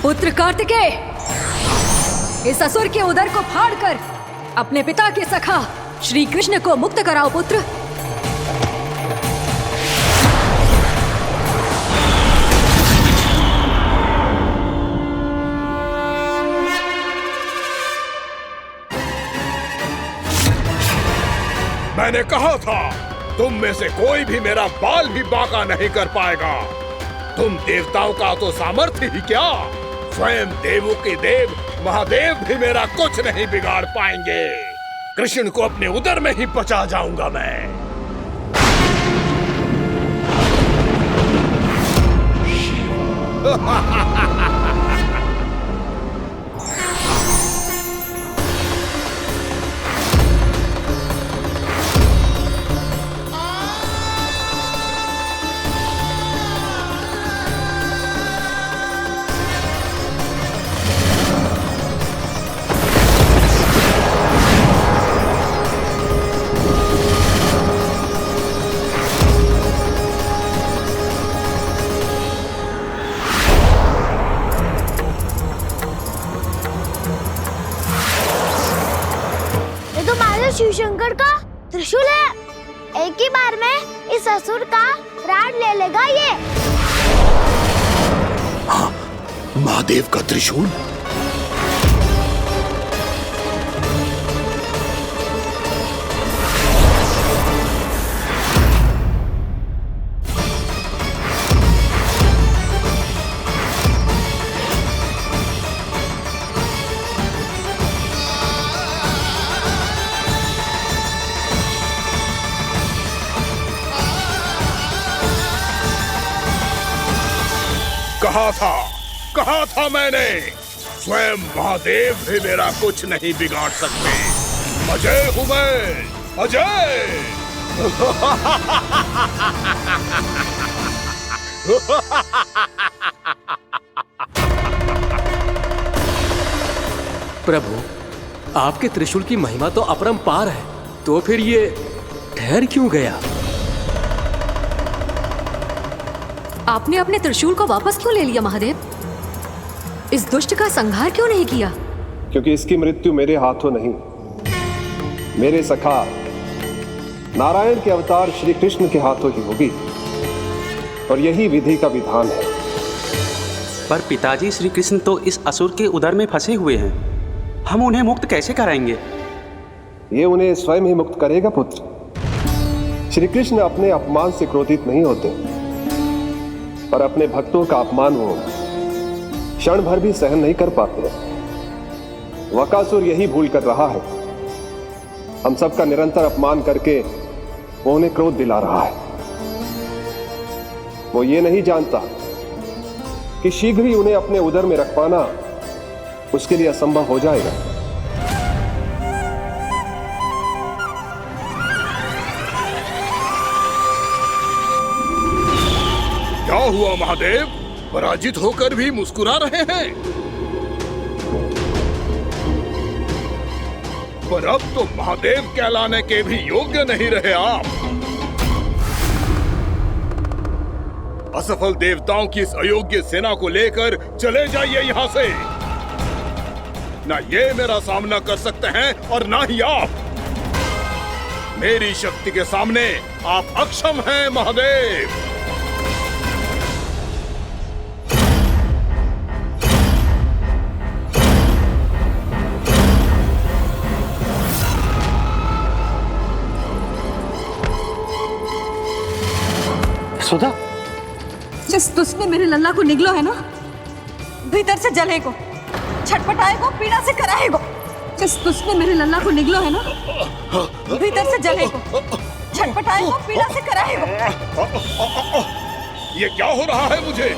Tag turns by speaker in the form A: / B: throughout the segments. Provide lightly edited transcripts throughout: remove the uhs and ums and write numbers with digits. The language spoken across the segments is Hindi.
A: पुत्र कार्तिकेय, इस असुर के उदर को फाड़कर अपने पिता के सखा श्री कृष्ण को मुक्त कराओ पुत्र।
B: मैंने कहा था तुम में से कोई भी मेरा बाल भी बांका नहीं कर पाएगा। तुम देवताओं का तो सामर्थ्य ही क्या, स्वयं देवों के देव महादेव भी मेरा कुछ नहीं बिगाड़ पाएंगे। कृष्ण को अपने उदर में ही पचा जाऊंगा मैं।
C: शिव शंकर का त्रिशूल है। एक ही बार में इस असुर का प्राण ले लेगा ये।
B: हाँ, महादेव का त्रिशूल। कहा था मैंने, स्वयं महादेव भी मेरा कुछ नहीं बिगाड़ सकते। अजय हूं मैं, अजय।
D: प्रभु, आपके त्रिशूल की महिमा तो अपरंपार है, तो फिर ये ठहर क्यों गया?
A: आपने अपने त्रिशूल को वापस क्यों ले लिया महादेव? इस दुष्ट का संहार क्यों नहीं किया?
E: क्योंकि इसकी मृत्यु मेरे हाथों नहीं, मेरे सखा नारायण के अवतार श्री कृष्ण के हाथों ही होगी, और यही विधि का विधान है।
F: पर पिताजी, श्री कृष्ण तो इस असुर के उदर में फंसे हुए हैं, हम उन्हें मुक्त कैसे कराएंगे?
E: ये उन्हें स्वयं ही मुक्त करेगा पुत्र। श्री कृष्ण अपने अपमान से क्रोधित नहीं होते, पर अपने भक्तों का अपमान वो क्षण भर भी सहन नहीं कर पाते। वकासुर यही भूल कर रहा है, हम सबका निरंतर अपमान करके वो उन्हें क्रोध दिला रहा है। वो ये नहीं जानता कि शीघ्र ही उन्हें अपने उदर में रख पाना उसके लिए असंभव हो जाएगा।
B: क्या हुआ महादेव, पराजित होकर भी मुस्कुरा रहे हैं? पर अब तो महादेव कहलाने के भी योग्य नहीं रहे आप। असफल देवताओं की इस अयोग्य सेना को लेकर चले जाइए यहाँ से। ना ये मेरा सामना कर सकते हैं और ना ही आप। मेरी शक्ति के सामने आप अक्षम हैं महादेव।
D: सुधा,
A: जिस दुष्ट ने मेरे लल्ला को निगलो है ना, भीतर से जलेगो, छटपटाएगो, पीड़ा से कराएगो। जिस दुष्ट ने मेरे लल्ला को निगलो है ना, भीतर से जलेगो, छटपटाएगो, पीड़ा से कराएगो।
B: ये क्या हो रहा है मुझे?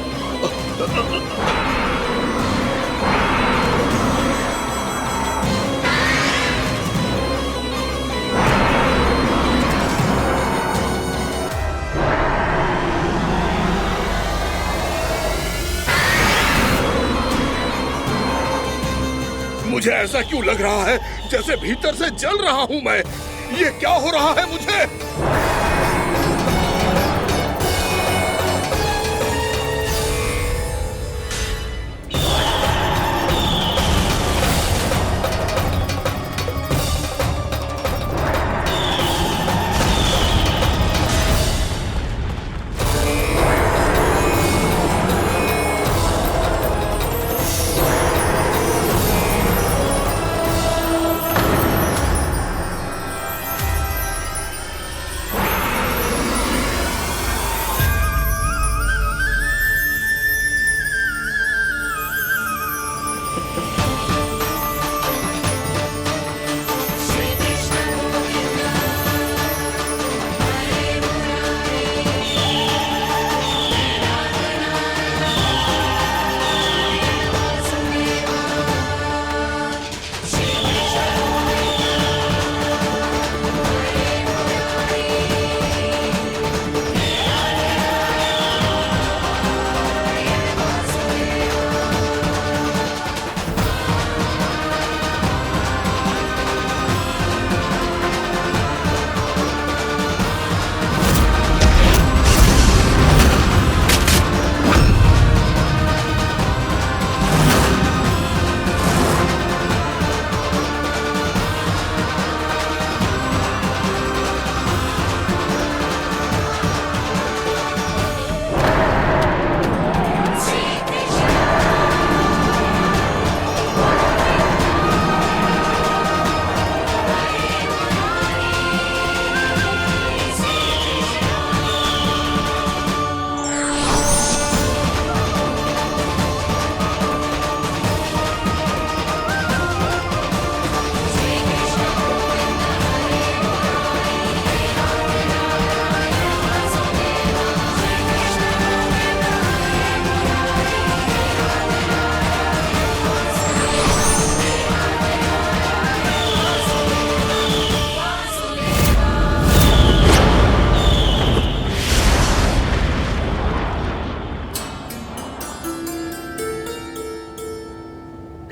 B: मुझे ऐसा क्यों लग रहा है जैसे भीतर से जल रहा हूं मैं। ये क्या हो रहा है मुझे?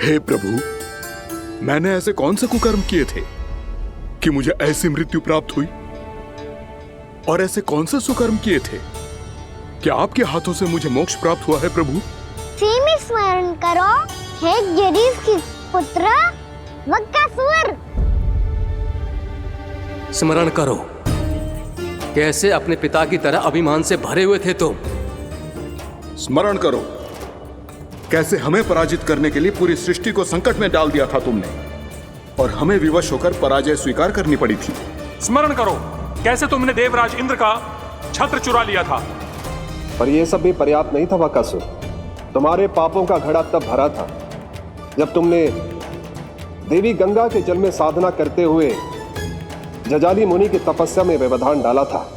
B: हे प्रभु, मैंने ऐसे कौन से कुकर्म किए थे कि मुझे ऐसी मृत्यु प्राप्त हुई? और ऐसे कौन से सुकर्म किए थे कि आपके हाथों से मुझे मोक्ष प्राप्त हुआ है प्रभु?
C: सीमी स्मरण करो, हे गिरीश की पुत्र वक्कासुर।
D: स्मरण करो, कैसे अपने पिता की तरह अभिमान से भरे हुए थे तुम।
B: स्मरण करो, कैसे हमें पराजित करने के लिए पूरी सृष्टि को संकट में डाल दिया था तुमने, और हमें विवश होकर पराजय स्वीकार करनी पड़ी थी।
G: स्मरण करो, कैसे तुमने देवराज इंद्र का छत्र चुरा लिया था।
E: पर यह सब भी पर्याप्त नहीं था बकासुर। तुम्हारे पापों का घड़ा तब भरा था जब तुमने देवी गंगा के जल में साधना करते हुए जजाली मुनि की तपस्या में व्यवधान डाला था।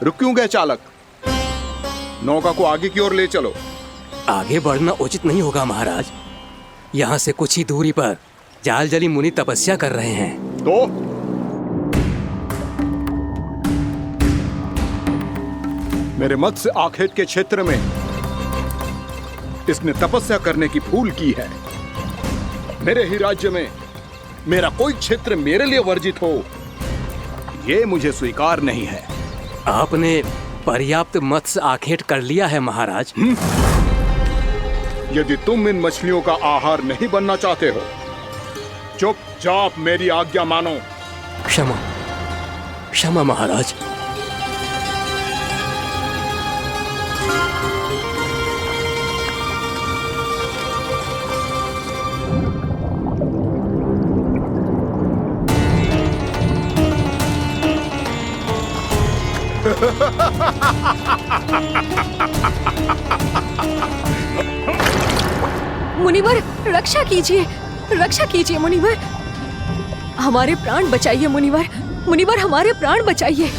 B: रुक क्यों गए चालक? नौका को आगे की ओर ले चलो।
D: आगे बढ़ना उचित नहीं होगा महाराज। यहाँ से कुछ ही दूरी पर जालजली मुनि तपस्या कर रहे हैं।
B: तो मेरे मत्स्य आखेट के क्षेत्र में इसने तपस्या करने की भूल की है। मेरे ही राज्य में मेरा कोई क्षेत्र मेरे लिए वर्जित हो, यह मुझे स्वीकार नहीं है।
D: आपने पर्याप्त मत्स्य आखेट कर लिया है महाराज।
B: यदि तुम इन मछलियों का आहार नहीं बनना चाहते हो, चुपचाप मेरी आज्ञा मानो।
D: क्षमा, क्षमा महाराज।
A: मुनिवर, रक्षा कीजिए, रक्षा कीजिए मुनिवर। हमारे प्राण बचाइए मुनिवर, मुनिवर हमारे प्राण बचाइए।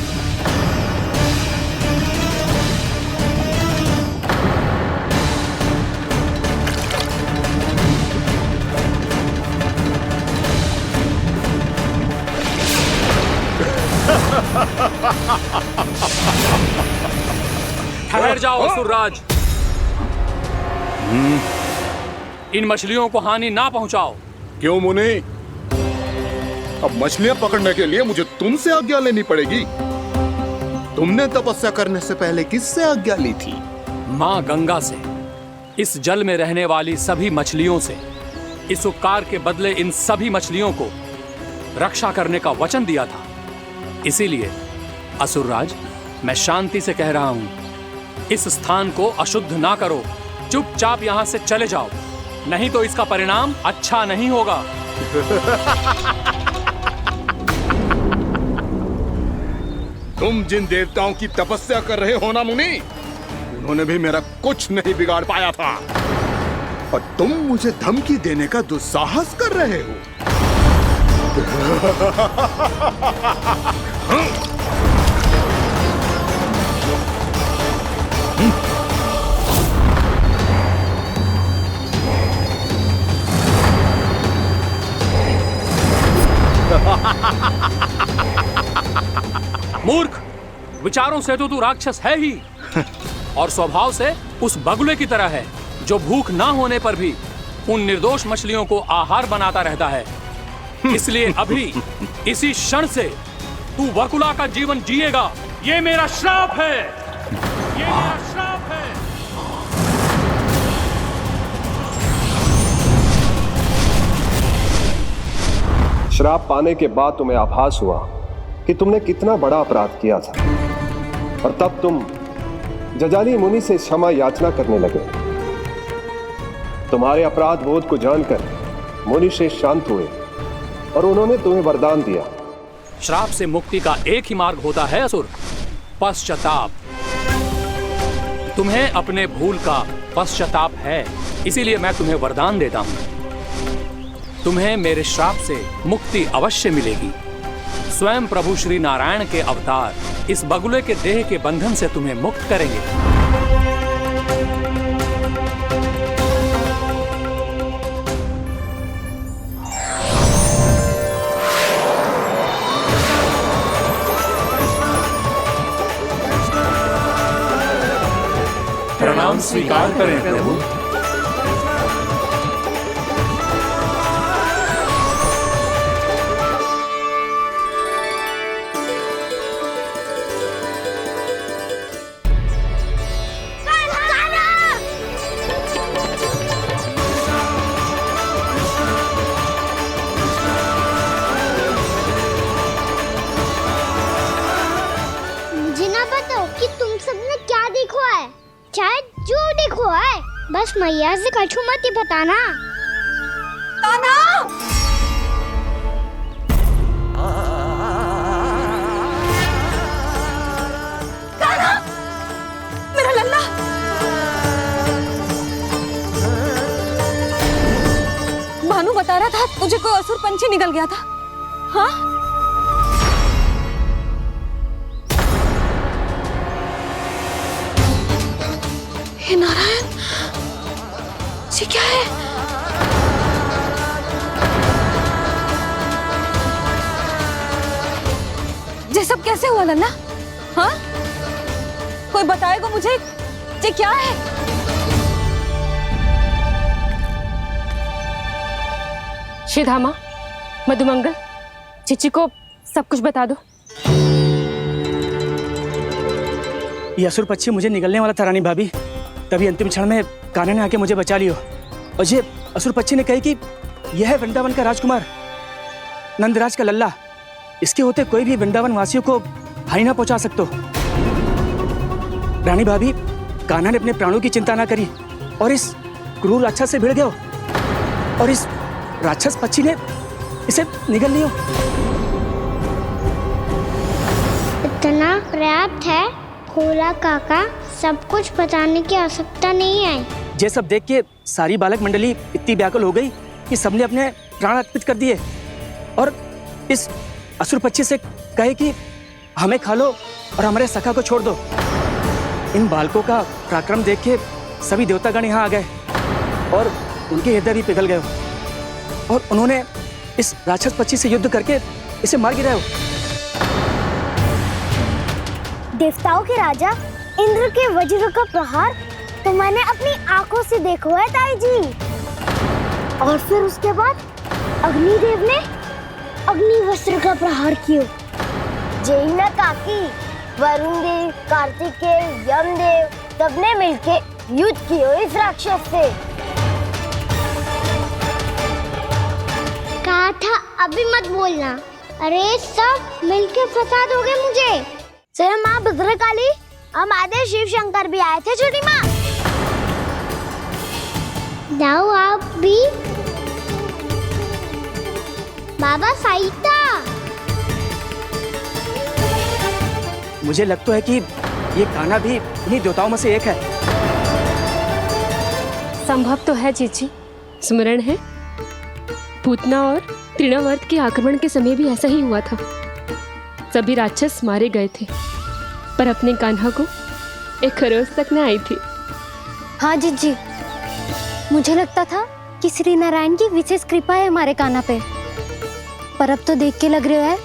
G: ठहर जाओ असुरराज। इन मछलियों को हानि ना पहुंचाओ।
B: क्यों मुनि? अब मछलियां पकड़ने के लिए मुझे तुमसे आज्ञा लेनी पड़ेगी। तुमने तपस्या करने से पहले किससे आज्ञा ली थी?
G: मां गंगा से, इस जल में रहने वाली सभी मछलियों से। इस उपकार के बदले इन सभी मछलियों को रक्षा करने का वचन दिया था। इसीलिए असुरराज, मैं शांति से कह रहा हूं, इस स्थान को अशुद्ध ना करो। चुपचाप यहां से चले जाओ, नहीं तो इसका परिणाम अच्छा नहीं होगा।
B: तुम जिन देवताओं की तपस्या कर रहे हो ना मुनि, उन्होंने भी मेरा कुछ नहीं बिगाड़ पाया था, और तुम मुझे धमकी देने का दुस्साहस कर रहे हो।
G: मूर्ख, विचारों से तो तू राक्षस है ही, और स्वभाव से उस बगुले की तरह है जो भूख ना होने पर भी उन निर्दोष मछलियों को आहार बनाता रहता है। इसलिए अभी इसी क्षण से तू वकुला का जीवन जिएगा। ये मेरा श्राप है, ये मेरा श्राप है।
E: श्राप पाने के बाद तुम्हें आभास हुआ कि तुमने कितना बड़ा अपराध किया था, और तब तुम जजाली मुनि से क्षमा याचना करने लगे। तुम्हारे अपराध बोध को जानकर मुनि श्रेष्ठ शांत हुए और उन्होंने तुम्हें वरदान दिया।
G: श्राप से मुक्ति का एक ही मार्ग होता है असुर, पश्चाताप। तुम्हें अपने भूल का पश्चाताप है, इसीलिए मैं तुम्हें वरदान देता हूं। तुम्हें मेरे श्राप से मुक्ति अवश्य मिलेगी। स्वयं प्रभु श्री नारायण के अवतार इस बगुले के देह के बंधन से तुम्हें मुक्त करेंगे। प्रणाम स्वीकार करें प्रभु।
C: मुझे ना बताओ कि तुम सबने क्या देखा है, चाहे जो देखो है, बस मैया से कछु मत ही बताना।
A: कान्हा! कान्हा! मेरा लल्ला! भानु बता रहा था तुझे कोई असुर पंछी निकल गया था। हाँ? हे नारायण, ये क्या है? ये सब कैसे हुआ लल्ला? हाँ? कोई बताएगा मुझे ये क्या है?
H: श्रीधामा, मधुमंगल, चिची को सब कुछ बता दो।
I: ये असुर पक्षी मुझे निगलने वाला था रानी भाभी, तभी अंतिम क्षण में कान्हा ने आके मुझे बचा लियो। और ये असुर पक्षी ने कही कि यह है वृंदावन का राजकुमार, नंदराज का लल्ला। इसके होते कोई भी वृंदावन वासियों को हानि ना पहुंचा सकते। रानी भाभी, कान्हा ने अपने प्राणों की चिंता ना करी और इस क्रूर राक्षस से भिड़ गयो, और इस राक्षस पक्षी ने इसे निगल लियो।
C: इतना पर्याप्त है भोला काका, सब कुछ बताने की आवश्यकता नहीं है।
I: ये सब देख के सारी बालक मंडली इतनी व्याकुल हो गई कि सबने अपने प्राण अर्पित कर दिए और इस असुर पक्षी से कहे कि हमें खा लो और हमारे सखा को छोड़ दो। इन बालकों का पराक्रम देख के सभी देवतागण यहाँ आ गए और उनके हृदय भी पिघल गए और उन्होंने इस राक्षस पक्षी से युद्ध करके इसे मार गिराया।
C: देवताओं के राजा इंद्र के वज्र का प्रहार तो मैंने अपनी आंखों से देखा है ताई जी। और फिर उसके बाद अग्निदेव ने अग्निवस्त्र का प्रहार किया। जय ना काकी, वरुण देव, कार्तिकेय, यमदेव सबने मिलके युद्ध किया इस राक्षस से। कहा था अभी मत बोलना। अरे सब मिलके फंसा दोगे मुझे। सर माँ भद्रकाली, हमारे शिव शंकर भी आए थे छोटी माँ। जाओ आप भी। बाबा साईता,
I: मुझे लगता है कि ये कान्हा भी इन्हीं देवताओं में से एक है।
H: संभव तो है चीची, स्मरण है पूतना और तृणावर्त के आक्रमण के समय भी ऐसा ही हुआ था। सभी राक्षस मारे गए थे पर अपने कान्हा को एक खरोच तक न आई थी।
C: हाँ जीजी, मुझे लगता था कि श्री नारायण की विशेष कृपा है हमारे कान्हा पे, पर अब तो देख के लग रहा है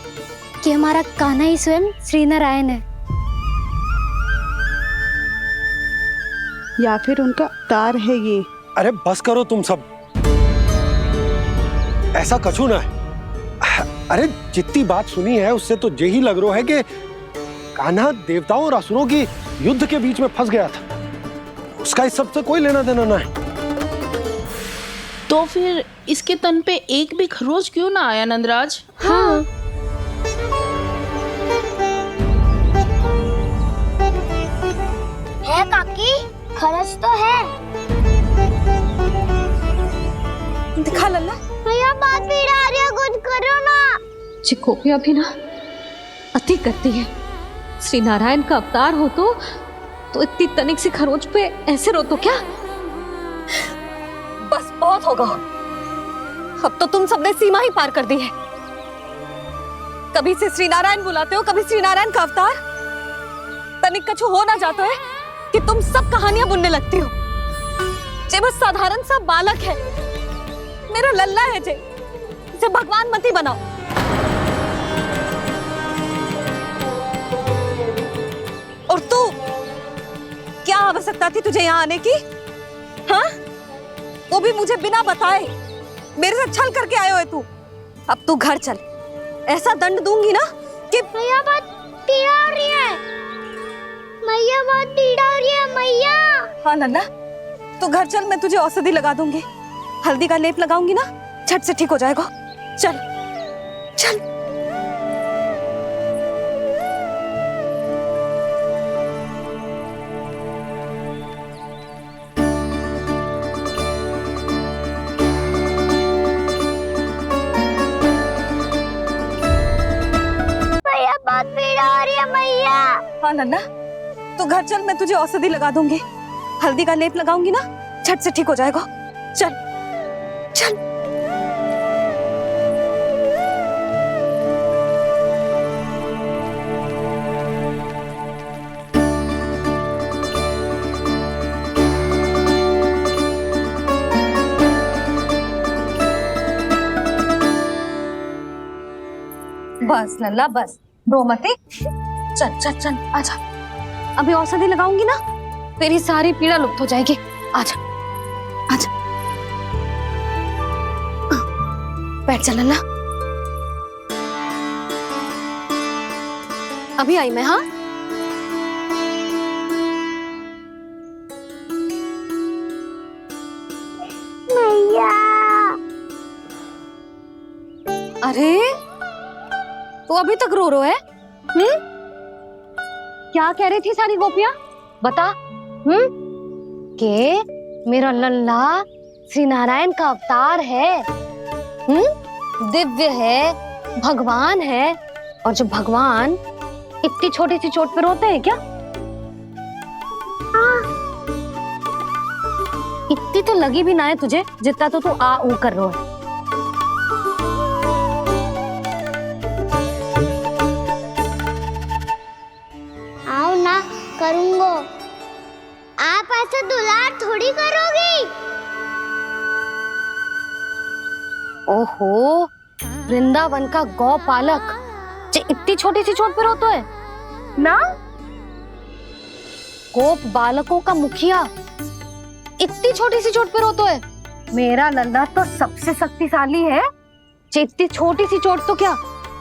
C: कि हमारा कान्हा ही स्वयं श्री नारायण है।
J: या फिर उनका अवतार है ये।
E: अरे बस करो तुम सब, ऐसा कछु ना है। अरे जितनी बात सुनी है उससे तो यही लग रहा है कि कान्हा देवताओं और असुरों की युद्ध के बीच में फंस गया था। उसका इस सब से कोई लेना देना ना है।
J: तो फिर इसके तन पे एक भी खरोच क्यों ना आया नंदराज?
H: हाँ,
C: है काकी, खरच तो है।
A: दिखा लल्ला।
C: भैया बात भी आ रही है, कुछ करो ना।
A: चिकोपिया भी ना अति करती है। श्री नारायण का अवतार हो तो इतनी तनिक सी खरोच पे ऐसे रो तो क्या? बस बहुत होगा। अब तो तुम सबने सीमा ही पार कर दी है। कभी से श्री नारायण बुलाते हो, कभी श्री नारायण का अवतार। तनिक कछु हो ना जाता है कि तुम सब कहानियां बुनने लगती हो। जे बस साधारण सा बालक है, मेरा लल्ला है जे, इसे भगवान मती बनाओ। और तू, क्या आवश्यकता थी तुझे यहाँ आने की? हाँ, वो भी मुझे बिना बताए। मेरे से छल करके आयो है तू। अब तू घर चल, ऐसा दंड दूंगी ना कि
C: मैया बहुत पीड़ा हो रही है। मैया बहुत पीड़ा हो रही है मैया।
A: हाँ नन्ना, तू घर चल, मैं तुझे औषधि लगा दूंगी। हल्दी का लेप लगाऊंगी ना, झट से ठीक हो जाएगा। चल चल।
C: मैया बहुत पीड़ा हो रही है मैया।
A: हाँ नन्ना, तू घर चल, मैं तुझे औषधि लगा दूंगी। हल्दी का लेप लगाऊंगी ना, झट से ठीक हो जाएगा। चल चल। बस लल्ला बस, रो मत। चल चल चल, आजा। अभी औषधि लगाऊंगी ना, तेरी सारी पीड़ा लुप्त हो जाएगी। आजा आजा, बैठ जा लल्ला। अभी आई मैं। हाँ,
C: मैया।
A: अरे तू अभी तक रो रो है? क्या कह रही थी सारी गोपियां? बता। के मेरा लल्ला श्री नारायण का अवतार है, दिव्य है, भगवान है। और जब भगवान इतनी छोटी सी चोट पे रोते हैं क्या? इतनी तो लगी भी ना है तुझे, जितना तो तू आ ऊ कर रहा है।
C: आओ ना, करूंगो। आप ऐसा दुलार थोड़ी करोगी।
A: ओहो, वृंदावन का गौपालक जे इतनी छोटी सी चोट पे रोता है ना? गोप बालकों का मुखिया इतनी छोटी सी चोट पे रोता है? मेरा लल्ला तो सबसे शक्तिशाली है। जे इतनी छोटी सी चोट तो क्या,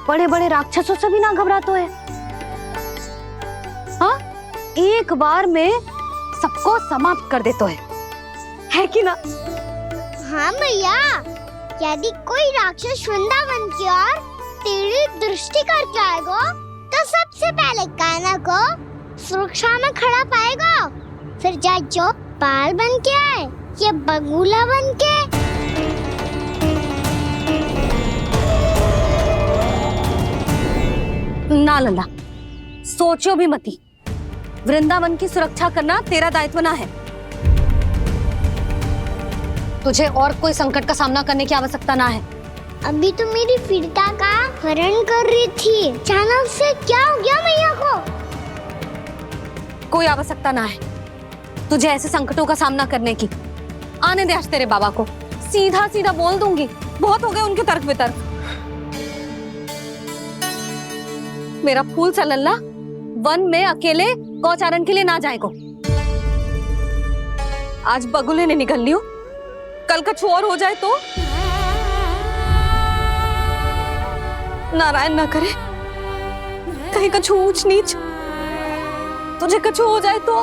A: बड़े बड़े राक्षसों से भी ना घबराता है। हाँ, एक बार में सबको समाप्त कर देता है कि ना?
C: हाँ मैया, यदि कोई राक्षस वृंदावन की ओर तेरी दृष्टि करके आएगा, तो सबसे पहले कान्हा को सुरक्षा में खड़ा पाएगा। फिर चाहे जो बाल बन के आए या बगुला बन के।
A: ना लल्ला, सोचो भी मती। वृंदावन की सुरक्षा करना तेरा दायित्व ना है। तुझे और कोई संकट का सामना करने की आवश्यकता ना है।
C: अभी तो मेरी पीड़िता का हरण कर रही थी, अचानक से क्या हो गया मैया को?
A: कोई आवश्यकता ना है तुझे ऐसे संकटों का सामना करने की। आने दे आज तेरे बाबा को, सीधा सीधा बोल दूंगी। बहुत हो गए उनके तर्क वितर्क। मेरा फूल सा लल्ला वन में अकेले गौचारण के लिए ना जाएगो। आज बगुले ने निकल लियो, कल कछु और हो जाए तो? नारायण ना करे, कहीं कछु ऊंच नीच तुझे कछु हो जाए तो?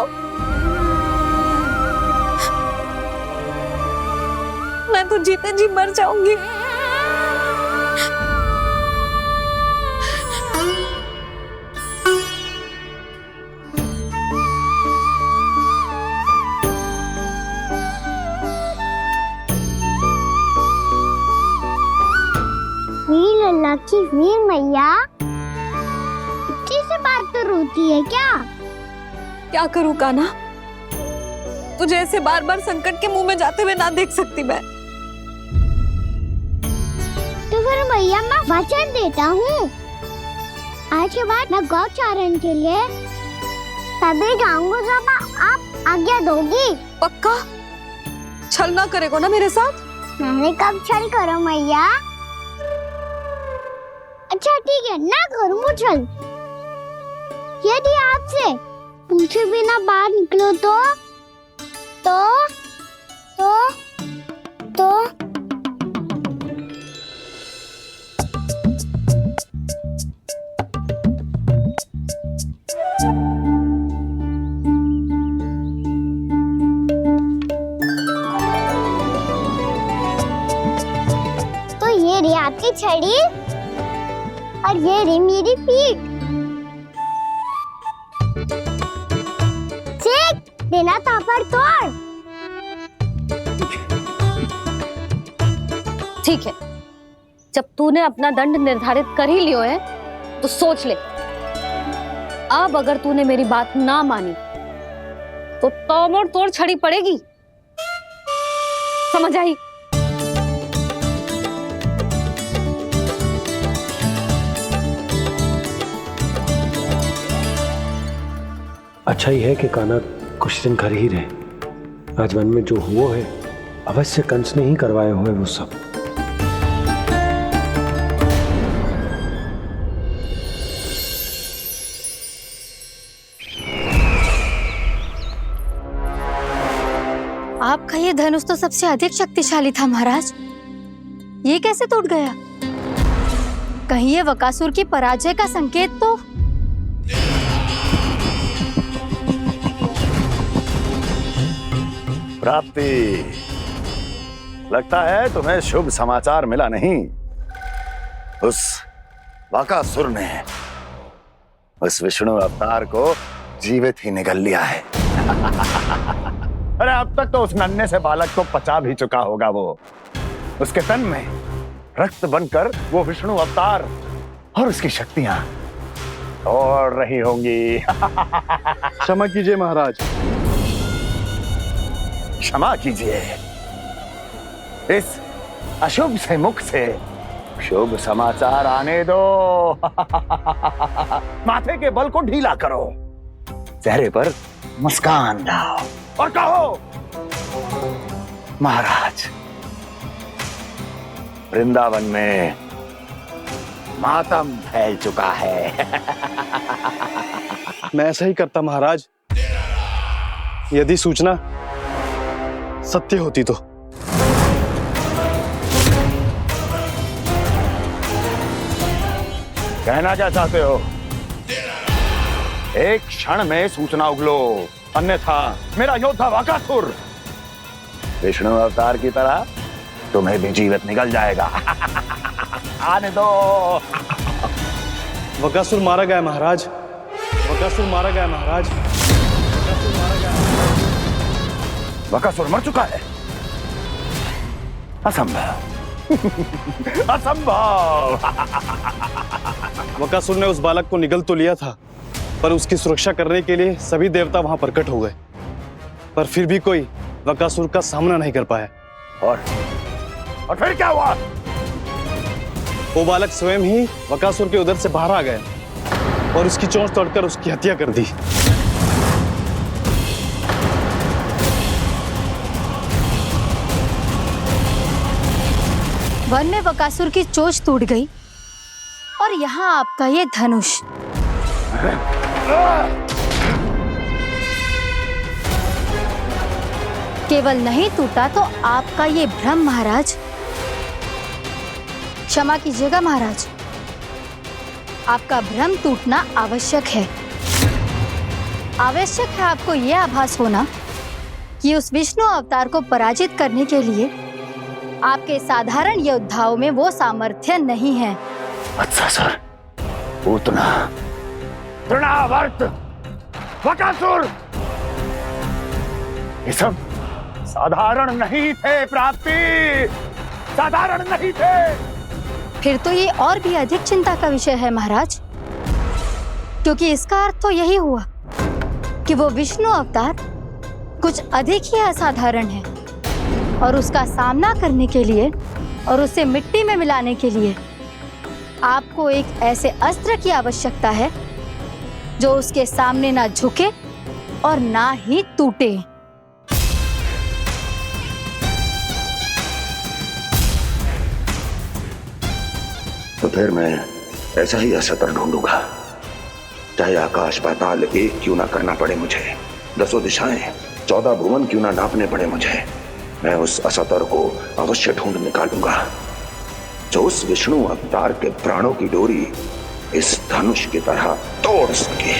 A: मैं तो जीते जी मर जाऊंगी।
C: वीर लल्ला की वीर मैया इतनी सी बात तो रोती है क्या?
A: क्या करूं कान्हा, तुझे ऐसे बार बार संकट के मुंह में जाते हुए ना देख सकती मैं।
C: तो फिर मैया मैं वचन देता हूँ, आज के बाद मैं गौचारण के लिए तभी जाऊंगा जब आप आज्ञा दोगी।
A: पक्का छल ना करेगा ना मेरे साथ?
C: मैंने कब छल करो मैया? अच्छा ठीक है, ना करूँगा छल। यदि आपसे पूछे बिना बाहर निकलो तो ये रही आपकी छड़ी और ये रही मेरी पीठ। चेक देना तापर तोड़।
A: ठीक है, जब तूने अपना दंड निर्धारित कर ही लियो है तो सोच ले, अब अगर तूने मेरी बात ना मानी तो तोड़ तोड़ छड़ी पड़ेगी, समझ आई?
K: अच्छा ही है कि कान्हा कुछ दिन घर ही रहे। राजवन में जो हुआ है अवश्य कंस ने ही करवाए हुए वो सब।
L: आपका ये धनुष तो सबसे अधिक शक्तिशाली था महाराज, ये कैसे टूट गया? कहीं ये बकासुर की पराजय का संकेत तो?
M: प्राप्ति, लगता है तुम्हें शुभ समाचार मिला नहीं। उस बकासुर ने उस विष्णु अवतार को जीवित ही निगल लिया है। अरे अब तक तो उस नन्हे से बालक को पचा भी चुका होगा वो। उसके तन में रक्त बनकर वो विष्णु अवतार और उसकी शक्तियां दौड़ रही होंगी।
K: क्षमा कीजिए महाराज।
M: क्षमा कीजिए, इस अशुभ से मुख से शुभ समाचार आने दो। माथे के बल को ढीला करो, चेहरे पर मुस्कान लाओ और कहो, महाराज, वृंदावन में मातम फैल चुका है।
K: मैं ऐसा ही करता महाराज, यदि सूचना सत्य होती तो।
M: कहना क्या चाहते हो? एक क्षण में सूचना उगलो, अन्यथा मेरा योद्धा बकासुर विष्णु अवतार की तरह तुम्हें भी जीवित निकल जाएगा। आने दो।
K: बकासुर मारा गया महाराज, बकासुर मारा गया महाराज, बकासुर मारा गया।
M: बकासुर मर चुका है? असंभव। असंभव।
K: बकासुर ने उस बालक को निगल तो लिया था, पर उसकी सुरक्षा करने के लिए सभी देवता वहां प्रकट हो गए, पर फिर भी कोई बकासुर का सामना नहीं कर पाया।
M: और फिर क्या हुआ?
K: वो बालक स्वयं ही बकासुर के उदर से बाहर आ गया और उसकी चोंच तोड़कर उसकी हत्या कर दी।
L: वन में बकासुर की चोंच टूट गई और यहाँ आपका ये धनुष। केवल नहीं टूटा तो आपका ये भ्रम महाराज। क्षमा कीजिएगा महाराज, आपका भ्रम टूटना आवश्यक है। आवश्यक है आपको यह आभास होना कि उस विष्णु अवतार को पराजित करने के लिए आपके साधारण योद्धाओं में वो सामर्थ्य नहीं है।
M: अच्छा सर, पूतना, तृणावर्त, बकासुर, ये सब साधारण नहीं थे प्राप्ति, साधारण नहीं थे।
L: फिर तो ये और भी अधिक चिंता का विषय है महाराज, क्योंकि इसका अर्थ तो यही हुआ कि वो विष्णु अवतार कुछ अधिक ही असाधारण है और उसका सामना करने के लिए और उसे मिट्टी में मिलाने के लिए आपको एक ऐसे अस्त्र की आवश्यकता है जो उसके सामने ना झुके और ना ही टूटे।
M: तो फिर मैं ऐसा ही अस्त्र ढूंढूंगा, चाहे आकाश पाताल एक क्यों ना करना पड़े मुझे, 10 दिशाएं 14 भुवन क्यों ना नापने पड़े मुझे, मैं उस अस्त्र को अवश्य ढूंढ निकालूंगा जो उस विष्णु अवतार के प्राणों की डोरी इस धनुष की तरह तोड़ सके।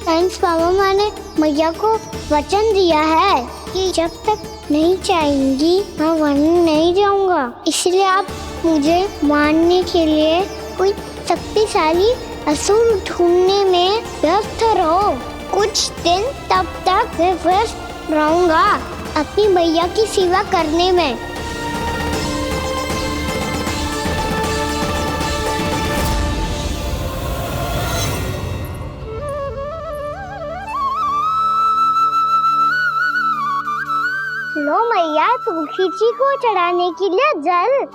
C: थैंक्स पापा, मैंने मैया को वचन दिया है कि जब तक नहीं चाहेंगी मैं वन नहीं जाऊंगा, इसलिए आप मुझे मारने के लिए कोई शक्तिशाली असुर ढूंढने में व्यस्त रहो। कुछ दिन तब तक मैं व्यस्त रहूंगा अपनी मैया की सेवा करने में। लो मैया, तुलसी जी को चढ़ाने के लिए जल।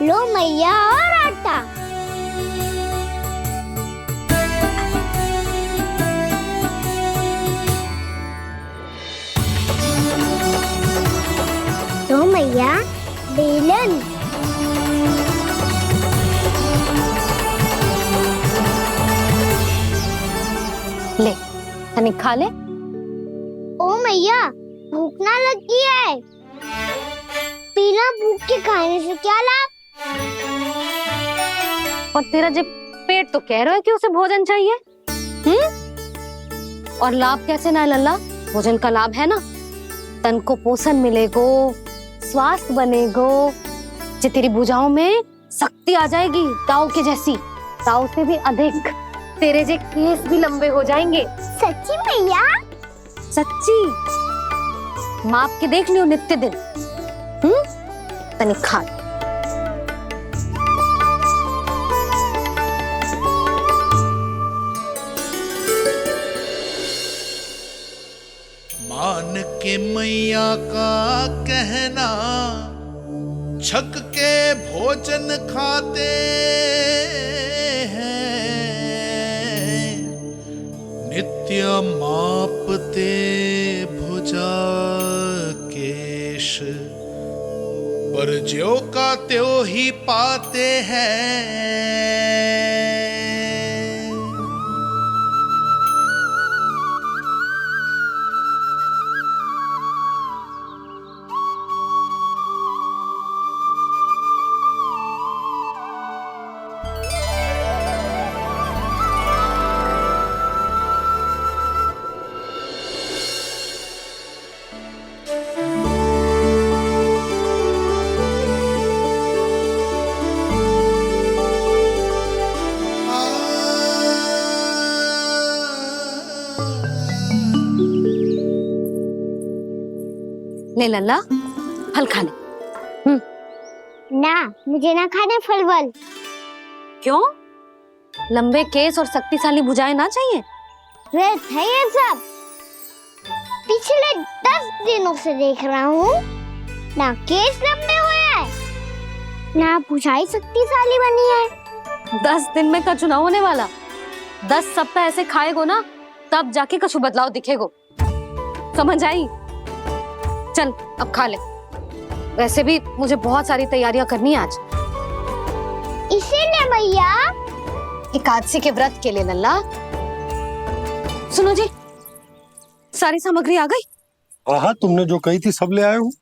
C: लो मैया, और आटा। लो मैया, बेलन।
L: ले, तनिक खा ले।
C: ओ मैया, भूख ना लगी है। बिना भूख के खाने से क्या लाभ?
L: और तेरा जब पेट तो कह रहा है कि उसे भोजन चाहिए, और लाभ कैसे ना लल्ला? भोजन का लाभ है ना, तन को पोषण मिलेगो, स्वास्थ्य बनेगो, जो तेरी भुजाओं में शक्ति आ जाएगी, ताऊ के जैसी, ताऊ से भी अधिक। तेरे जे केस भी लंबे हो जाएंगे।
C: सच्ची मैया?
L: सच्ची। माप के देख लियो नित्य दिन। तनिक खा।
N: मान के मैया का कहना, छक के भोजन खाते हैं, नित्य मापते भुजा केश, पर ज्यो का त्यों ही पाते हैं।
L: ले लल्ला, फल खा ले।
C: ना, मुझे ना खाने फल वल।
L: क्यों? लंबे केस और शक्तिशाली भुजाएं ना चाहिए?
C: व्यर्थ है ये सब। पिछले 10 दिनों से देख रहा हूँ, ना केस लंबे हुए हैं, ना भुजाएं शक्तिशाली बनी है।
L: 10 दिन में का चुनाव होने वाला, 10 सप्ताह ऐसे खाएगो ना, तब जाके कछु बदलाव दिखेगो। समझ आई? चल अब खा ले। वैसे भी मुझे बहुत सारी तैयारियां करनी है आज।
C: इसीलिए भैया,
L: एकादशी के व्रत के लिए लल्ला। सुनो जी, सारी सामग्री आ गई?
O: हाँ, तुमने जो कही थी सब ले आए हूँ।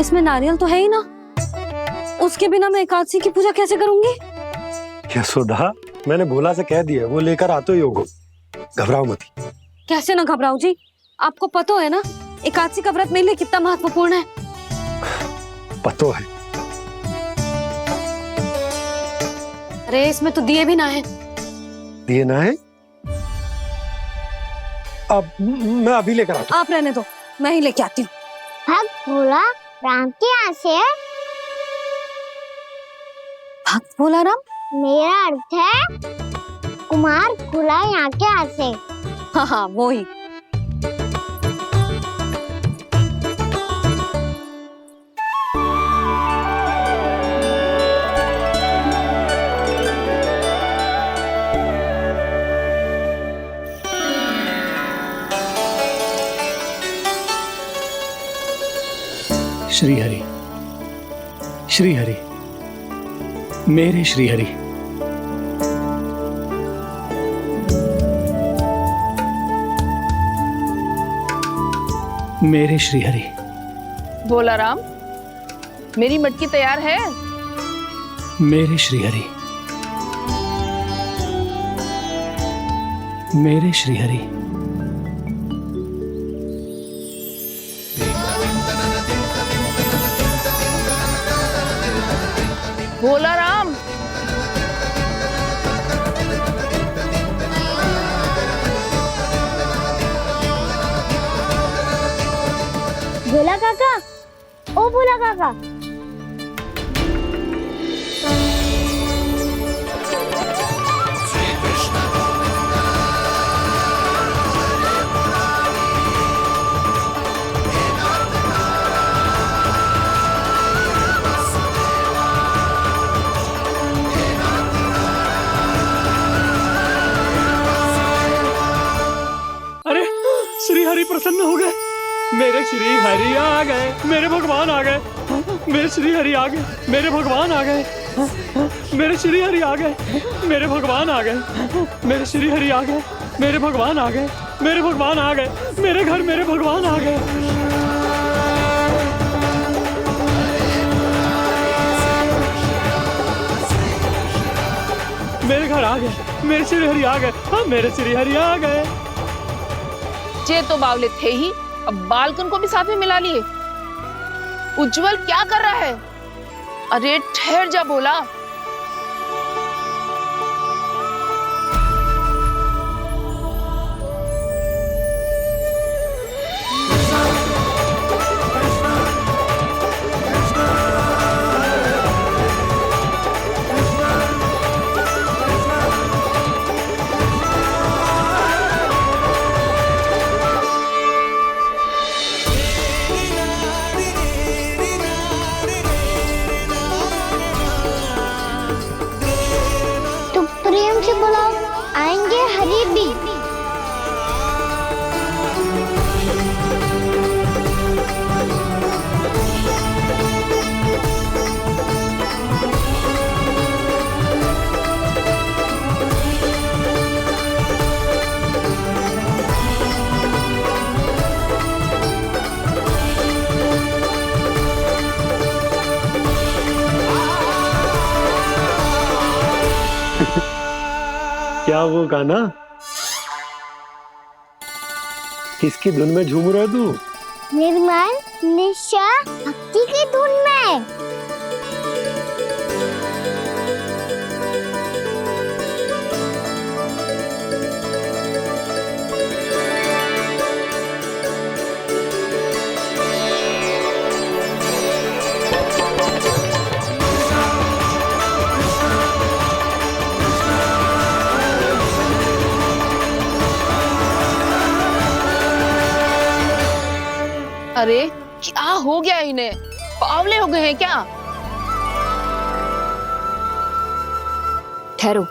L: इसमें नारियल तो है ही ना, उसके बिना मैं एकादशी की पूजा कैसे करूंगी?
O: यशोदा, मैंने भोला से कह दिया, वो लेकर आते ही होगा, घबराओ मत।
L: कैसे ना घबराओ जी, आपको पता है ना एकादशी का व्रत मेरे लिए कितना महत्वपूर्ण है।
O: पता है।
L: अरे इसमें तो दिए भी ना है।
O: दिए ना है? अब मैं अभी लेकर आता हूँ।
L: आप रहने दो, मैं ही लेके आती हूँ।
C: भाग भोला। राम के यहाँ से है?
A: भक्त भोला राम?
C: मेरा अर्थ है कुमार खुला यहाँ के यहाँ से।
A: हाँ हाँ वो ही।
G: श्री हरि, श्री हरि, मेरे श्री हरि। मेरे श्री हरि।
J: भोला राम, मेरी मटकी तैयार है?
G: मेरे श्री हरि, मेरे श्री हरि।
J: भोला राम,
C: भोला काका, ओ भोला काका।
G: अरे श्री हरि प्रसन्न हो गए। मेरे श्री हरि आ गए, मेरे भगवान आ गए। मेरे श्री हरि आ गए, मेरे भगवान आ गए। मेरे श्री हरि आ गए, मेरे भगवान आ गए। मेरे श्री हरि आ गए, मेरे भगवान आ गए। मेरे भगवान आ गए, मेरे घर मेरे भगवान आ गए। मेरे घर आ गए, मेरे श्री हरि आ गए। हाँ मेरे श्री हरि आ गए।
J: ये तो बावले थे ही, अब बालकन को भी साथ में मिला लिए। उज्जवल क्या कर रहा है? अरे ठहर जा भोला।
C: प्रेम से बुलाओ, आएंगे हरि भी।
O: क्या वो गाना? किसकी धुन में झूम रहा तू?
C: निर्मल निशा भक्ति की धुन में।
J: अरे क्या हो गया इन्हें? पावले हो गए हैं क्या?
P: ठहरो,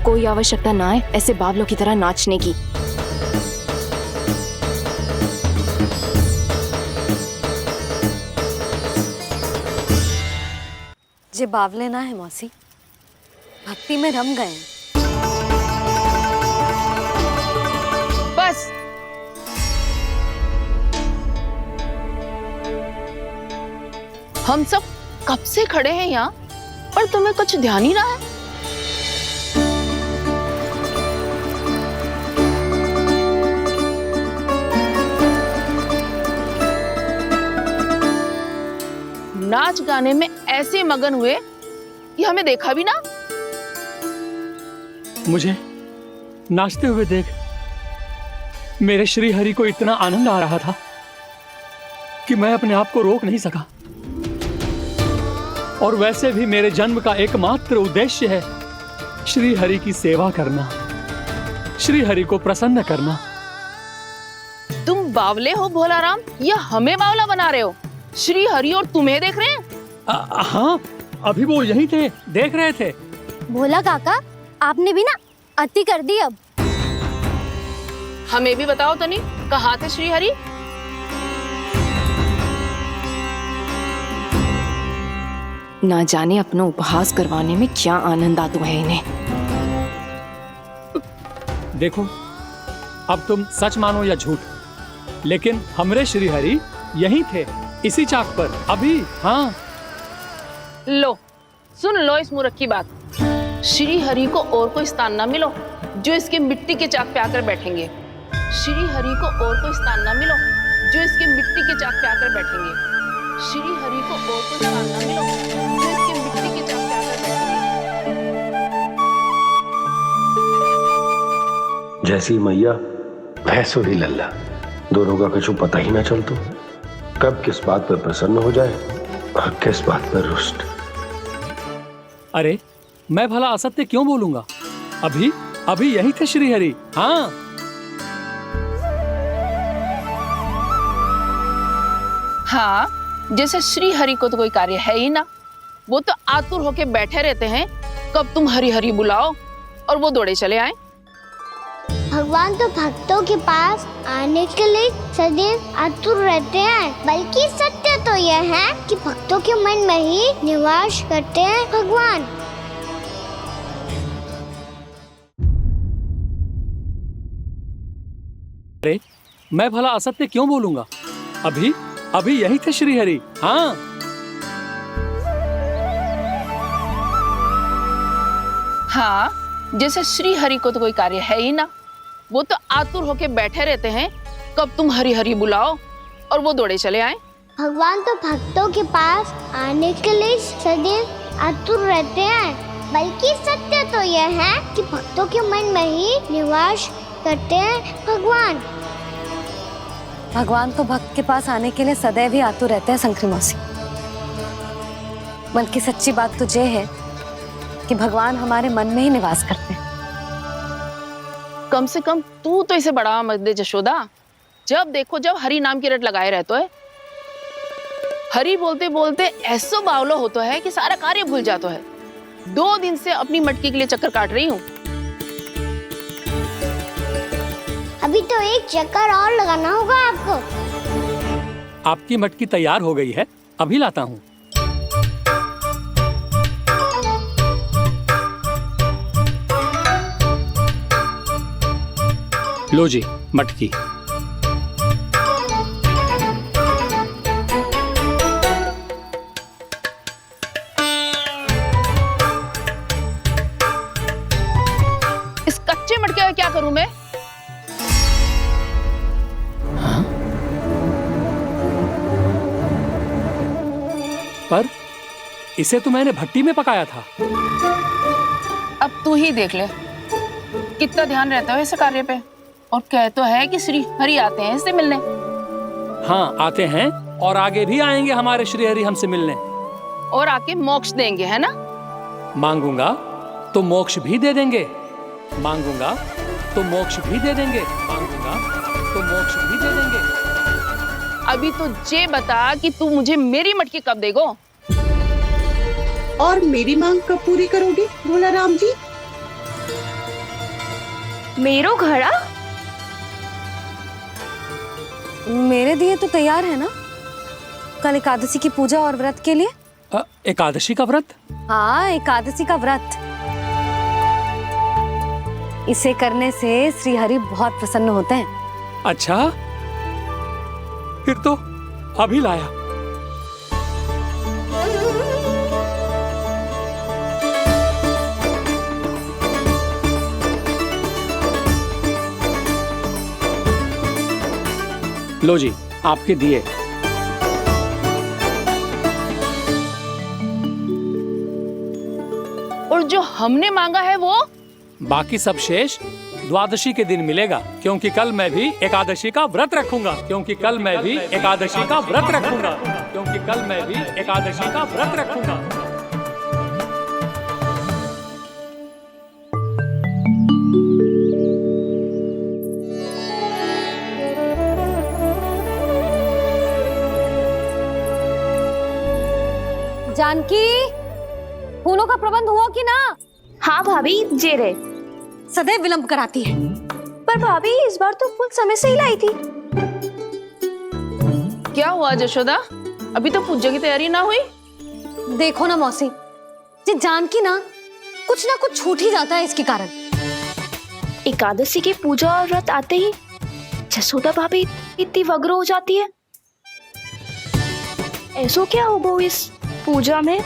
P: कोई आवश्यकता ना है ऐसे बावलों की तरह नाचने की।
A: जे बावले ना है मौसी, भक्ति में रम गए।
J: बस हम सब कब से खड़े हैं यहाँ, पर तुम्हें कुछ ध्यान ही ना है। नाच गाने में ऐसे मगन हुए कि हमें देखा भी ना।
G: मुझे नाचते हुए देख मेरे श्री हरि को इतना आनंद आ रहा था कि मैं अपने आप को रोक नहीं सका। और वैसे भी मेरे जन्म का एकमात्र उद्देश्य है श्री हरि की सेवा करना, श्री हरि को प्रसन्न करना।
J: तुम बावले हो भोलाराम या हमें बावला बना रहे हो? श्री हरि और तुम्हें देख रहे हैं?
G: हाँ, अभी वो यहीं थे, देख रहे थे।
C: भोला काका, आपने भी ना अति कर दी अब।
J: हमें भी बताओ तनी, कहाँ थे श्री हरि?
P: ना जाने अपना उपहास करवाने में क्या आनंद आता है इन्हें।
G: देखो, अब तुम सच मानो या झूठ, लेकिन हमरे श्री हरि यहीं थे, इसी चाक पर अभी। हाँ,
J: लो सुन लो इस मूर्ख की बात। श्री हरि को और कोई स्थान ना मिलो जो इसके मिट्टी के चाक पे आकर बैठेंगे। श्री हरि को और कोई स्थान ना मिलो जो इसके मिट्टी के चाक पे आकर बैठेंगे। श्री हरि को और कोई स्थान ना मिलो जो इसके मिट्टी के चाक पे आकर बैठेंगे।
O: जैसी मैया भैंसो ही लल्ला, दोनों का कुछ पता ही ना चलतो, कब किस बात पर प्रसन्न हो जाए और किस बात पर रुष्ट।
G: अरे मैं भला असत्य क्यों बोलूंगा? अभी अभी यही थे श्री हरि। हाँ,
J: हाँ, जैसे श्री हरि को तो कोई कार्य है ही ना, वो तो आतुर होके बैठे रहते हैं कब तुम हरि हरि बुलाओ और वो दौड़े चले आए।
C: भगवान तो भक्तों के पास आने के लिए सदैव आतुर रहते हैं, बल्कि सत्य तो यह है कि भक्तों के मन में ही निवास करते हैं भगवान।
G: अरे मैं भला असत्य क्यों बोलूंगा? अभी अभी यही थे श्री हरि। हाँ,
J: हाँ, जैसे श्री हरि को तो कोई कार्य है ही ना, वो तो आतुर होके बैठे रहते हैं कब तुम हरि हरि बुलाओ और वो दौड़े चले आए।
C: भगवान तो भक्तों के पास आने के लिए सदैव आतुर रहते हैं, बल्कि सत्य तो यह है कि भक्तों के मन में ही निवास करते हैं भगवान।
A: भगवान तो भक्त के पास आने के लिए सदैव ही आतुर रहते हैं शंकरी मौसी। बल्कि सच्ची बात तो ये है कि भगवान हमारे मन में ही निवास करते हैं।
J: कम से कम तू तो इसे बढ़ावा मत दे जशोदा। जब देखो जब हरि नाम की रट लगाए रहते है। हरि बोलते बोलते ऐसो बावलो होता है कि सारा कार्य भूल जाता है। 2 दिन से अपनी मटकी के लिए चक्कर काट रही हूँ।
C: अभी तो एक चक्कर और लगाना होगा आपको।
G: आपकी मटकी तैयार हो गई है, अभी लाता हूँ। लो जी मटकी।
J: इस कच्चे मटके का क्या करूं मैं?
G: पर इसे तो मैंने भट्टी में पकाया था।
J: अब तू ही देख ले कितना ध्यान रहता है इस कार्य पे। और कह तो है कि श्री हरि आते हैं इससे मिलने।
G: हाँ, आते हैं और आगे भी आएंगे हमारे श्री हरि हमसे मिलने।
J: और आके मोक्ष देंगे, है ना?
G: मांगूंगा तो मोक्ष भी दे देंगे, मांगूंगा तो मोक्ष भी दे देंगे, मांगूंगा तो मोक्ष भी दे देंगे।
J: अभी तो ये बता कि तू मुझे मेरी मटकी कब देगो?
Q: और मेरी मांग कब पूरी करोगे भोलाराम जी?
A: मेरो घड़ा मेरे दिए तो तैयार है ना? कल एकादशी की पूजा और व्रत के लिए।
G: एकादशी का व्रत?
A: हाँ, एकादशी का व्रत। इसे करने से श्री हरि बहुत प्रसन्न होते हैं।
G: अच्छा, फिर तो अभी लाया। लो जी आपके दिए।
J: और जो हमने मांगा है वो?
G: बाकी सब शेष द्वादशी के दिन मिलेगा, क्योंकि कल मैं भी एकादशी का व्रत रखूंगा, क्योंकि कल मैं भी एकादशी का व्रत रखूंगा, क्योंकि कल मैं भी एकादशी का व्रत रखूंगा।
A: जानकी, फूलों का प्रबंध हुआ कि ना?
P: हाँ भाभी, जे रहे।
A: सदैव विलंब कराती है।
P: पर भाभी इस बार तो फूल समय से ही लाई थी।
J: क्या हुआ जशोदा, अभी तो पूजा की तैयारी ना हुई?
A: देखो ना मौसी, ये जानकी ना कुछ छूट ही जाता है इसके कारण।
P: एकादशी की पूजा और व्रत आते ही जसोदा भाभी इतनी वग्र हो जाती है। ऐसो क्या होगा इस पूजा में?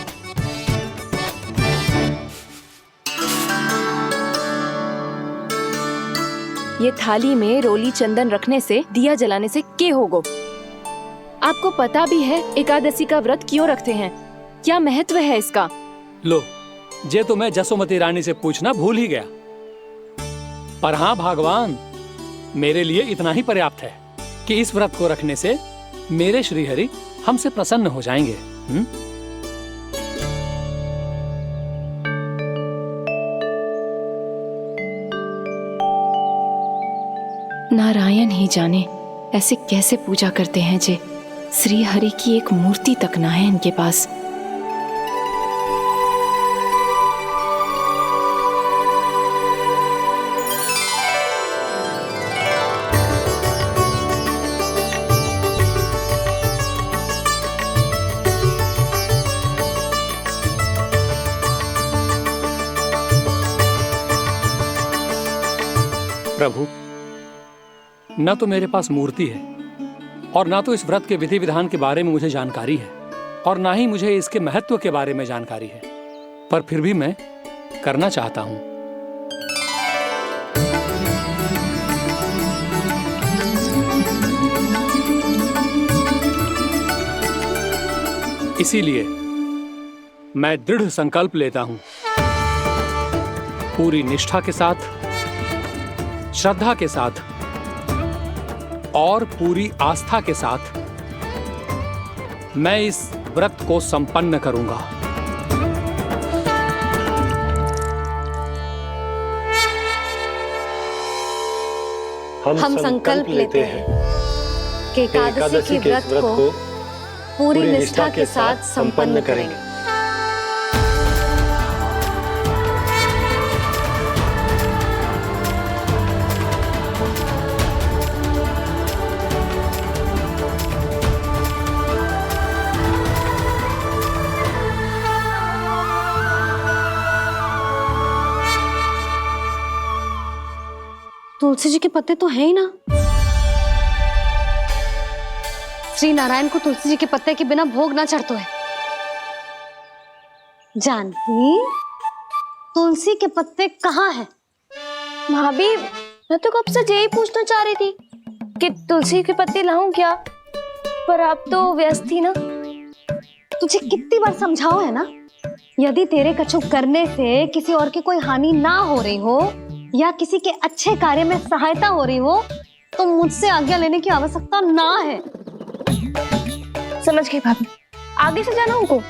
P: ये थाली में रोली चंदन रखने से, दिया जलाने से के होगो? आपको पता भी है एकादशी का व्रत क्यों रखते हैं? क्या महत्व है इसका?
G: लो, जे तो मैं जसोमती रानी से पूछना भूल ही गया। पर हाँ भगवान, मेरे लिए इतना ही पर्याप्त है कि इस व्रत को रखने से मेरे श्रीहरि हमसे प्रसन्न हो जाएंगे।
P: नारायण ही जाने ऐसे कैसे पूजा करते हैं जे श्री हरि की एक मूर्ति तक ना है इनके पास।
G: प्रभु, न तो मेरे पास मूर्ति है और ना तो इस व्रत के विधि विधान के बारे में मुझे जानकारी है, और ना ही मुझे इसके महत्व के बारे में जानकारी है, पर फिर भी मैं करना चाहता हूं। इसीलिए मैं दृढ़ संकल्प लेता हूं, पूरी निष्ठा के साथ, श्रद्धा के साथ और पूरी आस्था के साथ मैं इस व्रत को संपन्न करूंगा।
A: हम संकल्प लेते हैं कि एकादशी के व्रत को पूरी निष्ठा के साथ संपन्न करेंगे। तुलसी जी के पत्ते तो हैं ही ना। श्री नारायण को तुलसी जी के पत्ते के बिना भोग ना चढ़तो है। जानकी, तुलसी के पत्ते कहाँ हैं?
P: भाभी, मैं तो कब से यही पूछना चाह रही थी कि तुलसी के पत्ते लाऊं क्या, पर आप तो व्यस्त थी ना।
A: तुझे कितनी बार समझाओ है ना, यदि तेरे कछु करने से किसी और की कोई हानि ना हो रही हो या किसी के अच्छे कार्य में सहायता हो रही हो तो मुझसे आज्ञा लेने की आवश्यकता ना है।
P: समझ गई भाभी, आगे से जाना उनको।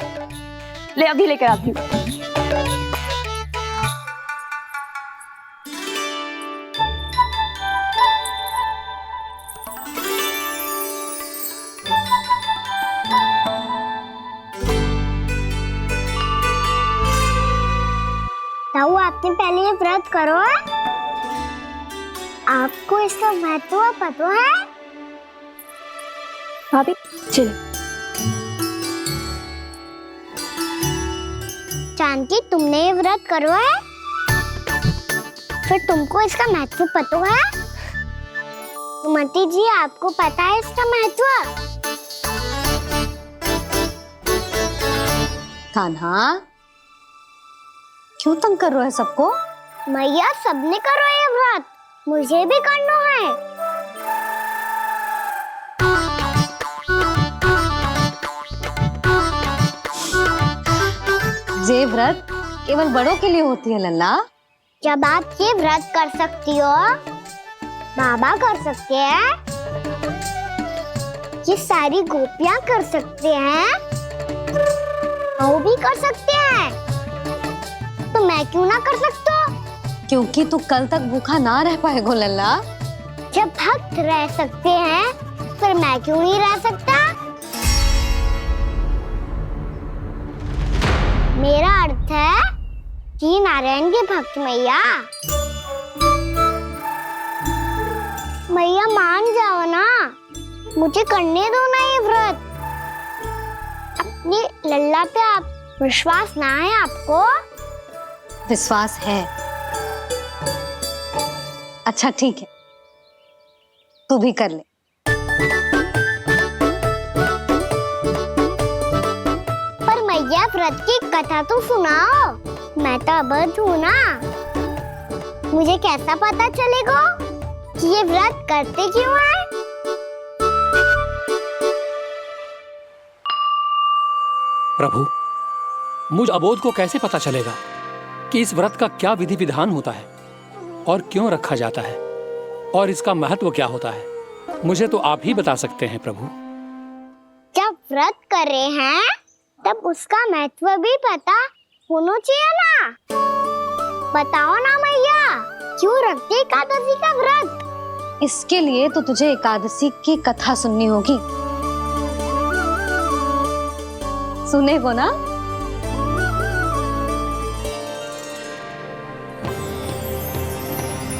P: ले अभी लेकर आती हूँ।
C: ताऊ, आपने पहले ये व्रत करो है? आपको इसका महत्व पता है?
P: भाभी चल।
C: जानकी, तुमने ये व्रत करो है? फिर तुमको इसका महत्व पता है? सुमति जी, आपको पता है इसका महत्व?
A: कान्हा, क्यों तंग कर रहे हो सबको?
C: मैया, सबने करो ये व्रत, मुझे भी करना है।
A: ये व्रत केवल बड़ों के लिए होती है लल्ला।
C: जब आप ये व्रत कर सकती हो, बाबा कर सकते हैं, ये सारी गोपियां कर सकते हैं, वो भी कर सकते हैं, तो मैं क्यों ना कर सकता?
A: क्योंकि तू कल तक भूखा ना रह पाएगा लल्ला।
C: जब भक्त रह सकते हैं, फिर मैं क्यों नहीं रह सकता? मेरा अर्थ है कि नारायण के भक्त मैया, मैया मान जाओ ना, मुझे करने दो ना ये व्रत। अपनी लल्ला पे आप विश्वास ना है आपको?
A: विश्वास है। अच्छा ठीक है, तू भी कर ले।
C: पर मैया व्रत की कथा तो सुनाओ, मैं तो अबध हूँ ना। मुझे कैसा पता चलेगा कि ये व्रत करते क्यों हैं?
G: प्रभु, मुझ अबोध को कैसे पता चलेगा कि इस व्रत का क्या विधि विधान होता है और क्यों रखा जाता है और इसका महत्व क्या होता है? मुझे तो आप ही बता सकते हैं प्रभु।
C: जब व्रत कर रहे हैं तब उसका महत्व भी पता होना चाहिए ना। बताओ ना मैया, क्यों रखते एकादशी का व्रत?
A: इसके लिए तो तुझे एकादशी की कथा सुननी होगी। सुने वो ना।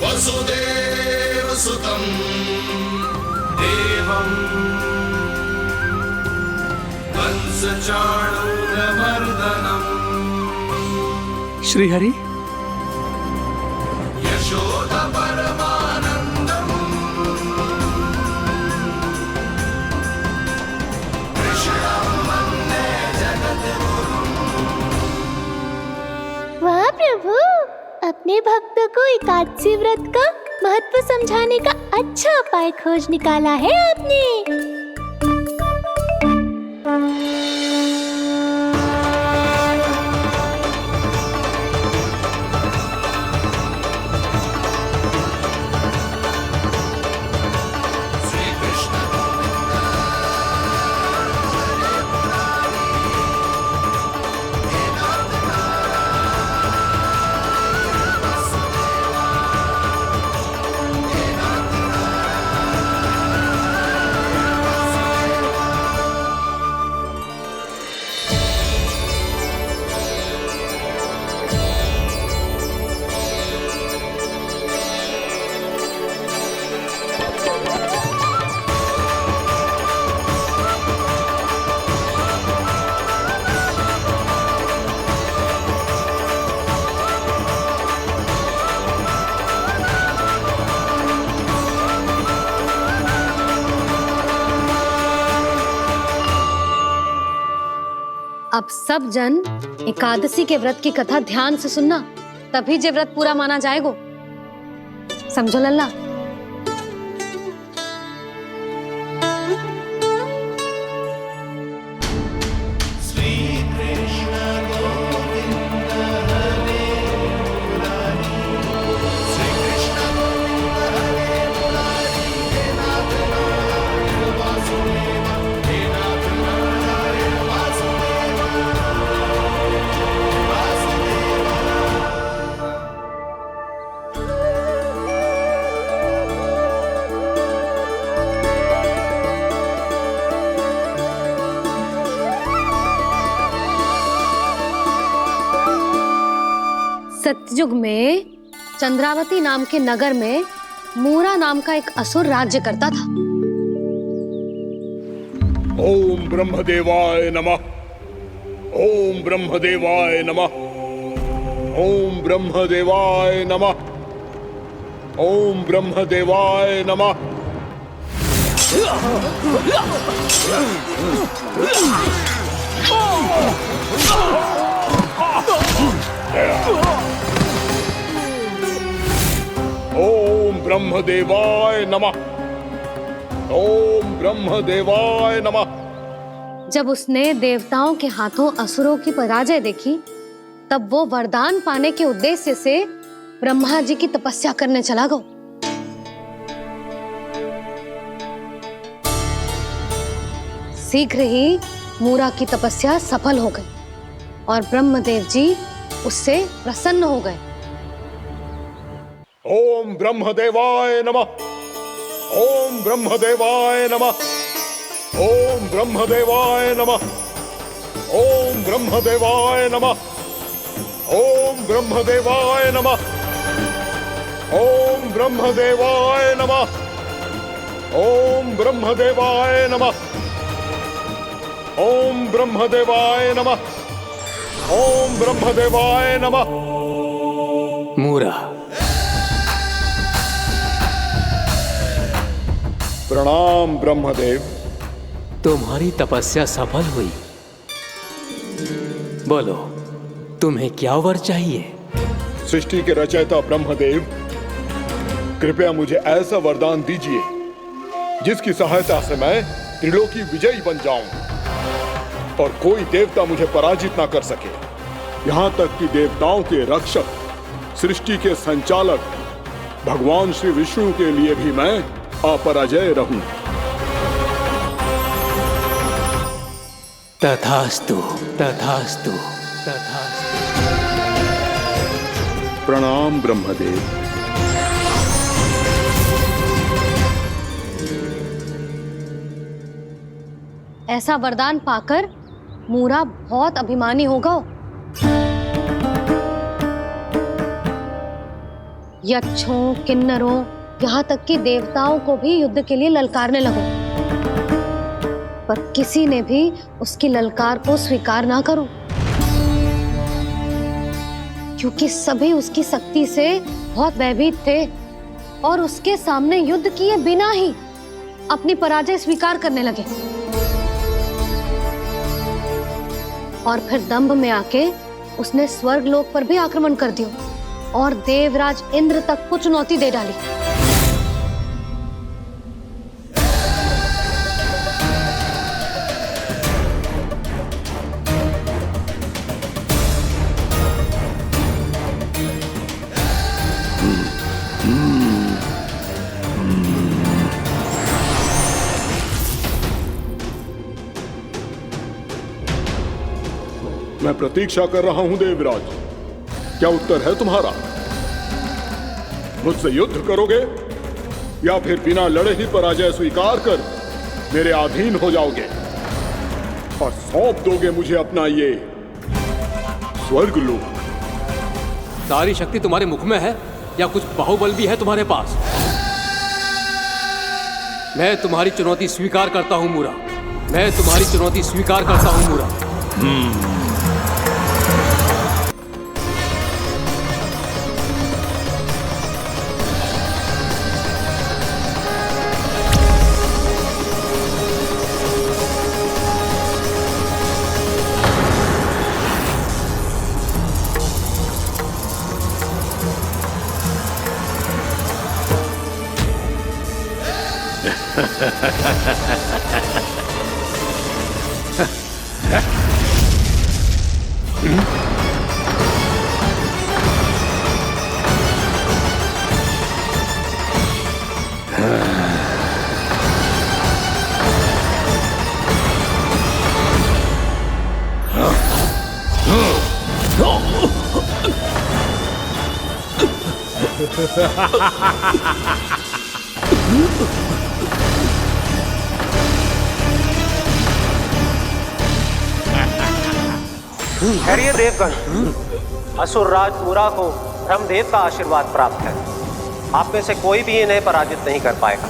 N: वसुदेव सुतं देवं कंस चाणूरमर्दनम्
G: श्रीहरि,
N: यशोदा परमानंदम् कृष्णं वन्दे जगद्गुरुम्।
C: वाह प्रभु, अपने भक्तों को एकादशी व्रत का महत्व समझाने का अच्छा उपाय खोज निकाला है आपने।
A: अब सब जन एकादशी के व्रत की कथा ध्यान से सुनना, तभी जे व्रत पूरा माना जाएगा। समझो लल्ला। सतयुग में चंद्रावती नाम के नगर में मूरा नाम का एक असुर राज्य करता था।
B: ओम ब्रह्मदेवाय नमः। ओम ब्रह्मदेवाय नमः। ओम ब्रह्मदेवाय नमः। ओम ब्रह्मदेवाय नमः। ओम ब्रह्मदेवाय नमः। ओम ब्रह्मदेवाय नमः।
A: जब उसने देवताओं के हाथों असुरों की पराजय देखी, तब वो वरदान पाने के उद्देश्य से
R: ब्रह्मा जी की तपस्या करने चला गो। शीघ्र ही मूरा की तपस्या सफल हो गई और ब्रह्मदेव जी उससे प्रसन्न हो गए।
B: ओम ब्रह्मदेवाय नमः। ओम ब्रह्मदेवाय नमः। ओम ब्रह्मदेवाय नमः। ओम ब्रह्मदेवाय नमः। ओम ब्रह्मदेवाय नमः। ओम ब्रह्मदेवाय नमः। ओम ब्रह्मदेवाय नमः। ओम ब्रह्मदेवाय नमः। ओम ब्रह्मदेवाय नमः।
D: मूरा,
B: प्रणाम ब्रह्मदेव।
D: तुम्हारी तपस्या सफल हुई। बोलो, तुम्हें क्या वर चाहिए?
B: सृष्टि के रचयिता ब्रह्मदेव, कृपया मुझे ऐसा वरदान दीजिए जिसकी सहायता से मैं त्रिलोकी विजयी बन जाऊं और कोई देवता मुझे पराजित ना कर सके। यहाँ तक कि देवताओं के रक्षक, सृष्टि के संचालक भगवान श्री विष्णु के लिए भी मैं अपराजय रहूं।
D: तथास्तु, तथास्तु, तथास्तु।
B: प्रणाम ब्रह्मदेव।
R: ऐसा वरदान पाकर मूरा बहुत अभिमानी होगा। यक्षों, किन्नरों, यहाँ तक कि देवताओं को भी युद्ध के लिए ललकारने लगो, पर किसी ने भी उसकी ललकार को स्वीकार ना करो, क्योंकि सभी उसकी शक्ति से बहुत भयभीत थे और उसके सामने युद्ध किए बिना ही अपनी पराजय स्वीकार करने लगे और फिर दंभ में आके उसने स्वर्ग लोक पर भी आक्रमण कर दिया और देवराज इंद्र तक को चुनौती दे डाली।
B: मैं प्रतीक्षा कर रहा हूं देवराज, क्या उत्तर है तुम्हारा? मुझसे युद्ध करोगे या फिर बिना लड़े ही पराजय स्वीकार कर मेरे अधीन हो जाओगे और सौंप दोगे मुझे अपना ये स्वर्ग लोक?
D: सारी शक्ति तुम्हारे मुख में है या कुछ बाहुबल भी है तुम्हारे पास? मैं तुम्हारी चुनौती स्वीकार करता हूं मूरा, मैं तुम्हारी चुनौती स्वीकार करता हूं मूरा।
S: खैरिए देवगण, असुरराज मूरा को ब्रह्मदेव का आशीर्वाद प्राप्त है। आप में से कोई भी इन्हें पराजित नहीं कर पाएगा।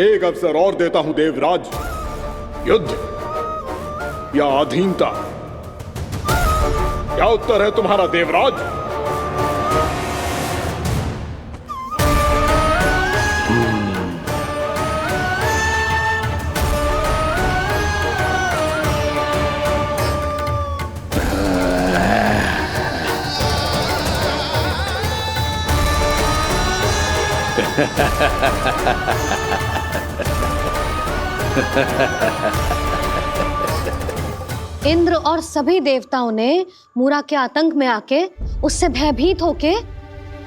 B: एक अवसर और देता हूं देवराज, युद्ध या अधीनता, क्या उत्तर है तुम्हारा देवराज?
R: इंद्र और सभी देवताओं ने मूरा के आतंक में आके उससे भयभीत होके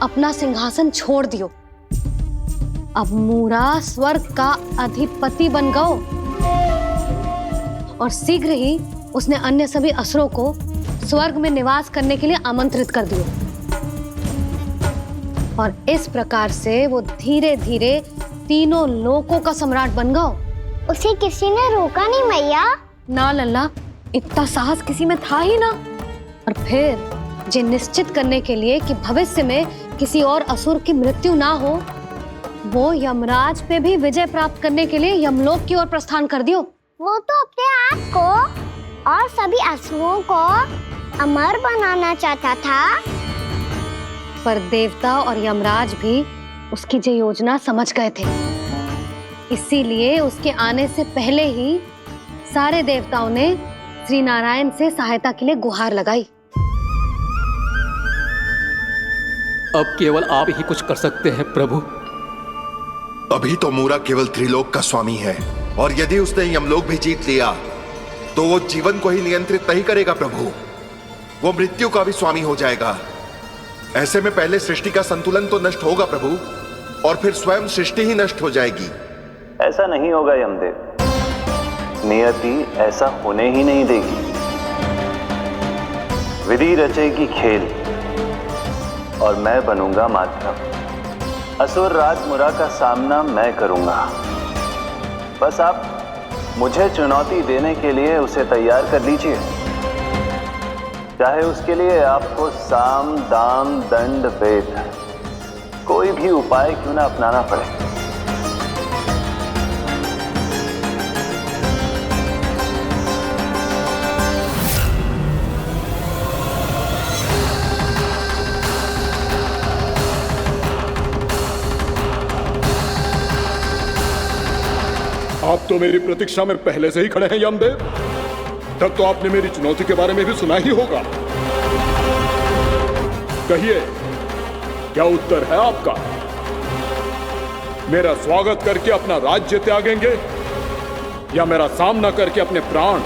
R: अपना सिंहासन छोड़ दियो। अब मूरा स्वर्ग का अधिपति बन गयो और शीघ्र ही उसने अन्य सभी असुरों को स्वर्ग में निवास करने के लिए आमंत्रित कर दियो। और इस प्रकार से वो धीरे धीरे तीनों लोकों का सम्राट बन गयो।
C: उसे किसी ने रोका नहीं मैया?
R: ना लल्ला, इतना साहस किसी में था ही ना। और फिर ये निश्चित करने के लिए कि भविष्य में किसी और असुर की मृत्यु ना हो, वो यमराज पे भी विजय प्राप्त करने के लिए यमलोक की ओर प्रस्थान कर दियो।
C: वो तो अपने आप को और सभी असुरों को अमर बनाना चाहता था।
R: पर देवता और यमराज भी उसकी ये योजना समझ गए थे। इसीलिए उसके आने से पहले ही सारे देवताओं ने श्री नारायण से सहायता के लिए गुहार लगाई।
D: अब केवल आप ही कुछ कर सकते हैं प्रभु।
T: अभी तो मूरा केवल त्रिलोक का स्वामी है, और यदि उसने यमलोक भी जीत लिया तो वो जीवन को ही नियंत्रित नहीं करेगा प्रभु, वो मृत्यु का भी स्वामी हो जाएगा। ऐसे में पहले सृष्टि का संतुलन तो नष्ट होगा प्रभु, और फिर स्वयं सृष्टि ही नष्ट हो जाएगी।
U: ऐसा नहीं होगा यमदेव, नियति ऐसा होने ही नहीं देगी। विधि रचेगी खेल और मैं बनूंगा माध्यम। असुर राज मुरा का सामना मैं करूंगा। बस आप मुझे चुनौती देने के लिए उसे तैयार कर लीजिए, चाहे उसके लिए आपको साम दाम दंड भेद कोई भी उपाय क्यों ना अपनाना पड़े।
B: आप तो मेरी प्रतीक्षा में पहले से ही खड़े हैं यमदेव। तब तो आपने मेरी चुनौती के बारे में भी सुना ही होगा। कहिए, क्या उत्तर है आपका? मेरा स्वागत करके अपना राज्य त्यागेंगे या मेरा सामना करके अपने प्राण?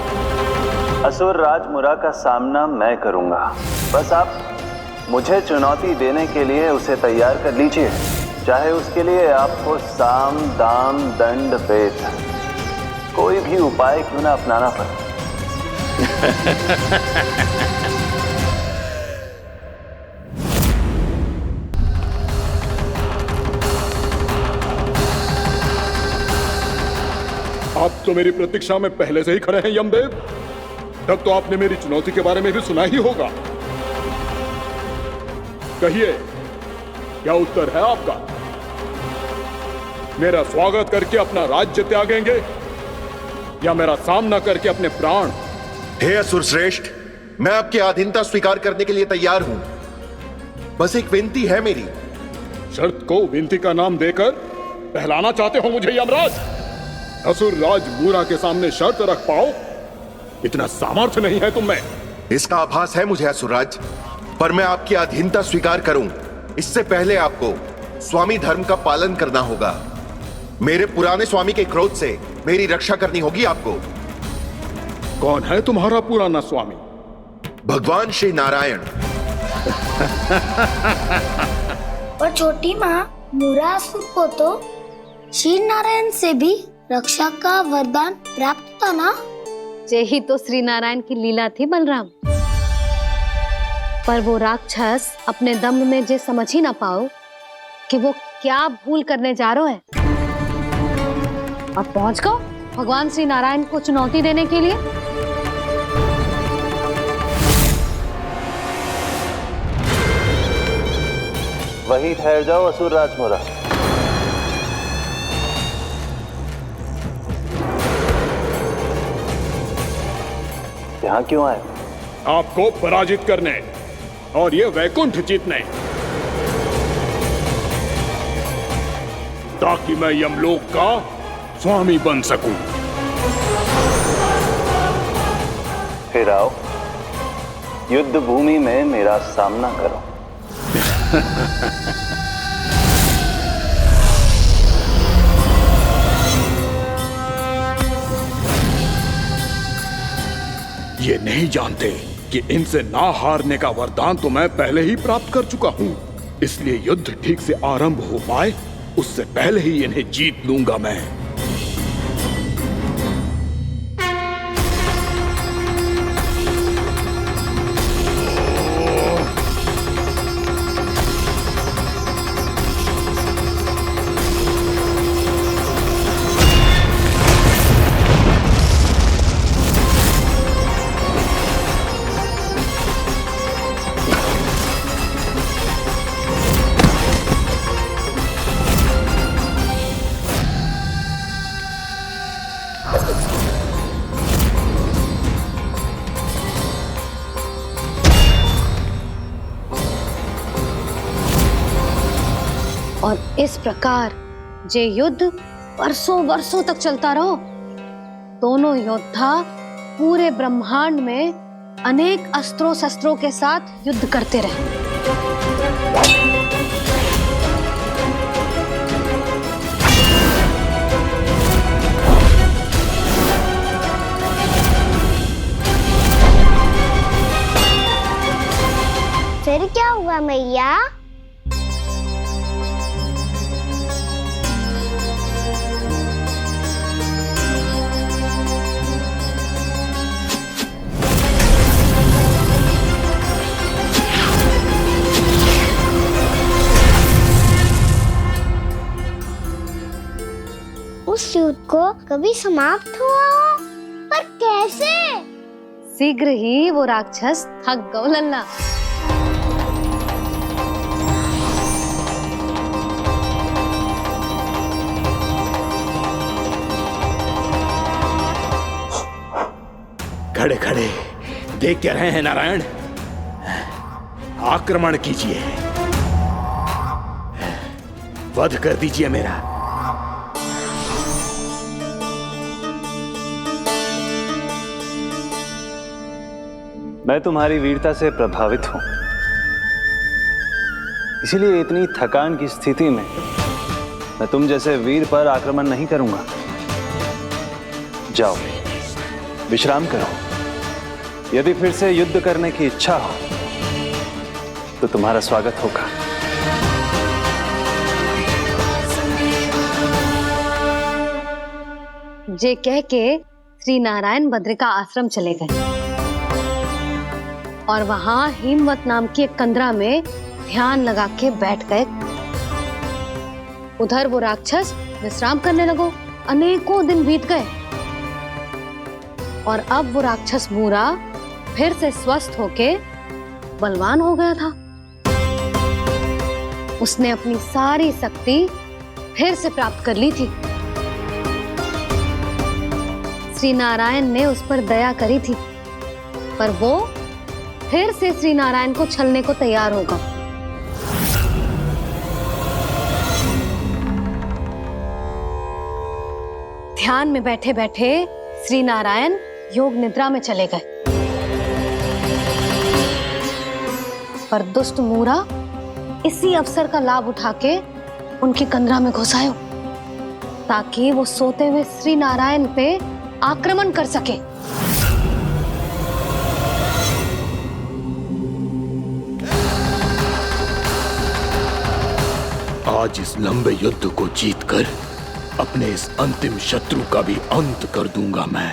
U: असुर राज मुरा का सामना मैं करूंगा। बस आप मुझे चुनौती देने के लिए उसे तैयार कर लीजिए, चाहे उसके लिए आपको साम दाम दंड भेद कोई भी उपाय क्यों ना अपनाना पड़े।
B: आप तो मेरी प्रतीक्षा में पहले से ही खड़े हैं यमदेव। तब तो आपने मेरी चुनौती के बारे में भी सुना ही होगा। कहिए, क्या उत्तर है आपका? मेरा स्वागत करके अपना राज्य त्यागेंगे या मेरा सामना करके अपने प्राण?
T: हे असुर श्रेष्ठ, मैं आपकी अधीनता स्वीकार करने के लिए तैयार हूं। बस एक विनती है मेरी।
B: शर्त को विनती का नाम देकर पहलाना चाहते हो मुझे यमराज? असुर राज मूरा के सामने शर्त रख पाओ, इतना सामर्थ्य नहीं है तुम में।
T: इसका आभास है मुझे असुरराज, पर मैं आपकी अधीनता स्वीकार करूं इससे पहले आपको स्वामी धर्म का पालन करना होगा। मेरे पुराने स्वामी के क्रोध से मेरी रक्षा करनी होगी आपको।
B: कौन है तुम्हारा पुराना स्वामी?
T: भगवान श्री नारायण।
C: और छोटी माँ मूरासुर को तो श्री नारायण से भी रक्षा का वरदान प्राप्त था ना?
R: यही तो श्री नारायण की लीला थी बलराम। पर वो राक्षस अपने दम में जे समझ ही ना पाओ कि वो क्या भूल करने जा रहे हैं, और पहुंच गओ भगवान श्री नारायण को चुनौती देने के लिए।
U: वहीं ठहर जाओ असुर राज मुरा। यहाँ क्यों आए?
B: आपको पराजित करने और ये वैकुंठ जीतने, ताकि मैं यमलोक का स्वामी बन सकूं।
U: फिर आओ, युद्ध भूमि में मेरा सामना करो।
B: ये नहीं जानते कि इनसे ना हारने का वरदान तो मैं पहले ही प्राप्त कर चुका हूँ। इसलिए युद्ध ठीक से आरंभ हो पाए उससे पहले ही इन्हें जीत लूंगा मैं।
R: और इस प्रकार ये युद्ध वर्षों वर्षों तक चलता रहो। दोनों योद्धा पूरे ब्रह्मांड में अनेक अस्त्रों शस्त्रों के साथ युद्ध करते रहे।
C: फिर क्या हुआ मैया? उस युद्ध को कभी समाप्त हुआ हो, पर कैसे?
R: शीघ्र ही वो राक्षस थक गौ लल्ला।
B: खड़े खड़े देख क्या रहे हैं नारायण? आक्रमण कीजिए, वध कर दीजिए मेरा।
U: मैं तुम्हारी वीरता से प्रभावित हूं, इसीलिए इतनी थकान की स्थिति में मैं तुम जैसे वीर पर आक्रमण नहीं करूंगा। जाओ विश्राम करो। यदि फिर से युद्ध करने की इच्छा हो तो तुम्हारा स्वागत होगा।
R: जे कह के श्री नारायण बद्रिका आश्रम चले गए और वहां हिमवत नाम की एक कंदरा में ध्यान लगा के बैठ गए। उधर वो राक्षस विश्राम करने लगो। अनेकों दिन बीत गए और अब वो राक्षस मूरा फिर से स्वस्थ होके बलवान हो गया था। उसने अपनी सारी शक्ति फिर से प्राप्त कर ली थी। श्री नारायण ने उस पर दया करी थी, पर वो फिर से श्री नारायण को छलने को तैयार होगा। ध्यान में बैठे बैठे श्री नारायण योग निद्रा में चले गए, पर दुष्ट मूरा इसी अवसर का लाभ उठा के उनकी कंदरा में घुस आयो ताकि वो सोते हुए श्री नारायण पे आक्रमण कर सके।
B: आज इस लंबे युद्ध को जीतकर अपने इस अंतिम शत्रु का भी अंत कर दूंगा मैं।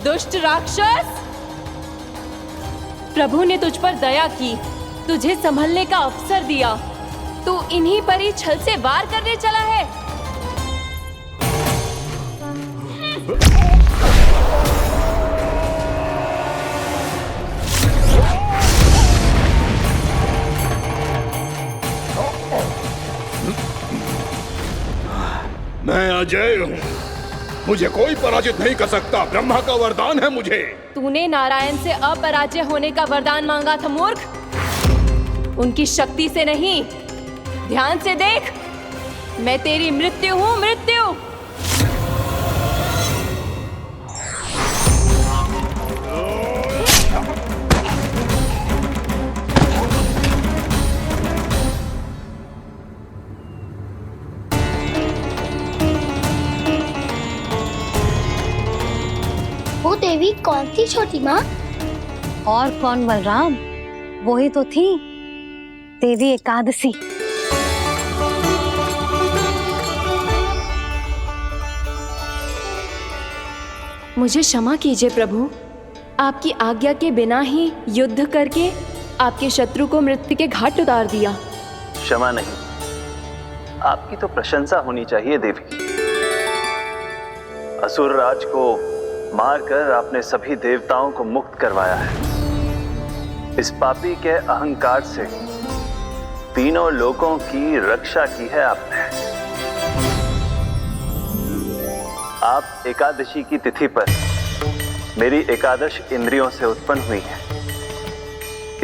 P: दुष्ट राक्षस, प्रभु ने तुझ पर दया की, तुझे संभलने का अवसर दिया। तू इन्हीं पर ही छल से वार करने चला है।
B: मैं अजय हूँ, मुझे कोई पराजित नहीं कर सकता। ब्रह्मा का वरदान है मुझे।
P: तूने नारायण से अपराजय होने का वरदान मांगा था मूर्ख, उनकी शक्ति से नहीं। ध्यान से देख, मैं तेरी मृत्यु हूँ, मृत्यु।
C: वो देवी कौन सी छोटी माँ?
R: और कौन बलराम, वही तो थी देवी एकादशी।
P: मुझे क्षमा कीजिए प्रभु, आपकी आज्ञा के बिना ही युद्ध करके आपके शत्रु को मृत्यु के घाट उतार दिया।
U: क्षमा नहीं, आपकी तो प्रशंसा होनी चाहिए देवी। असुर राज को मारकर आपने सभी देवताओं को मुक्त करवाया है। इस पापी के अहंकार से तीनों लोकों की रक्षा की है आपने। आप एकादशी की तिथि पर मेरी एकादश इंद्रियों से उत्पन्न हुई हैं।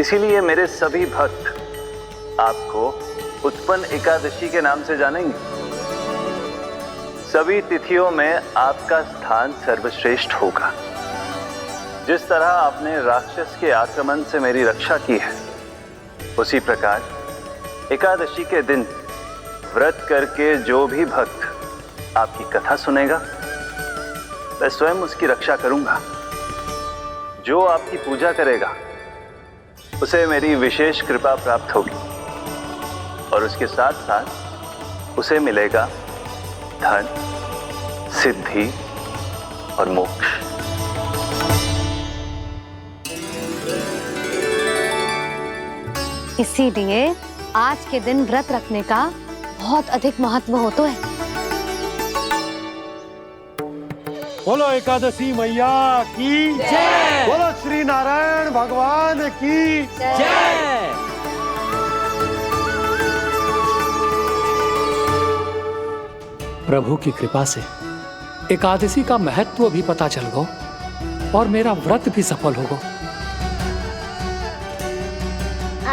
U: इसीलिए मेरे सभी भक्त आपको उत्पन्न एकादशी के नाम से जानेंगे। सभी तिथियों में आपका स्थान सर्वश्रेष्ठ होगा। जिस तरह आपने राक्षस के आक्रमण से मेरी रक्षा की है, उसी प्रकार एकादशी के दिन व्रत करके जो भी भक्त आपकी कथा सुनेगा, मैं स्वयं उसकी रक्षा करूंगा। जो आपकी पूजा करेगा उसे मेरी विशेष कृपा प्राप्त होगी और उसके साथ साथ उसे मिलेगा धन, सिद्धि और मोक्ष।
R: इसीलिए आज के दिन व्रत रखने का बहुत अधिक महत्व होता है।
K: बोलो एकादशी मैया की जय। बोलो श्री नारायण भगवान की जय।
G: प्रभु की कृपा से एकादशी का महत्व भी पता चल गया और मेरा व्रत भी सफल हो गया।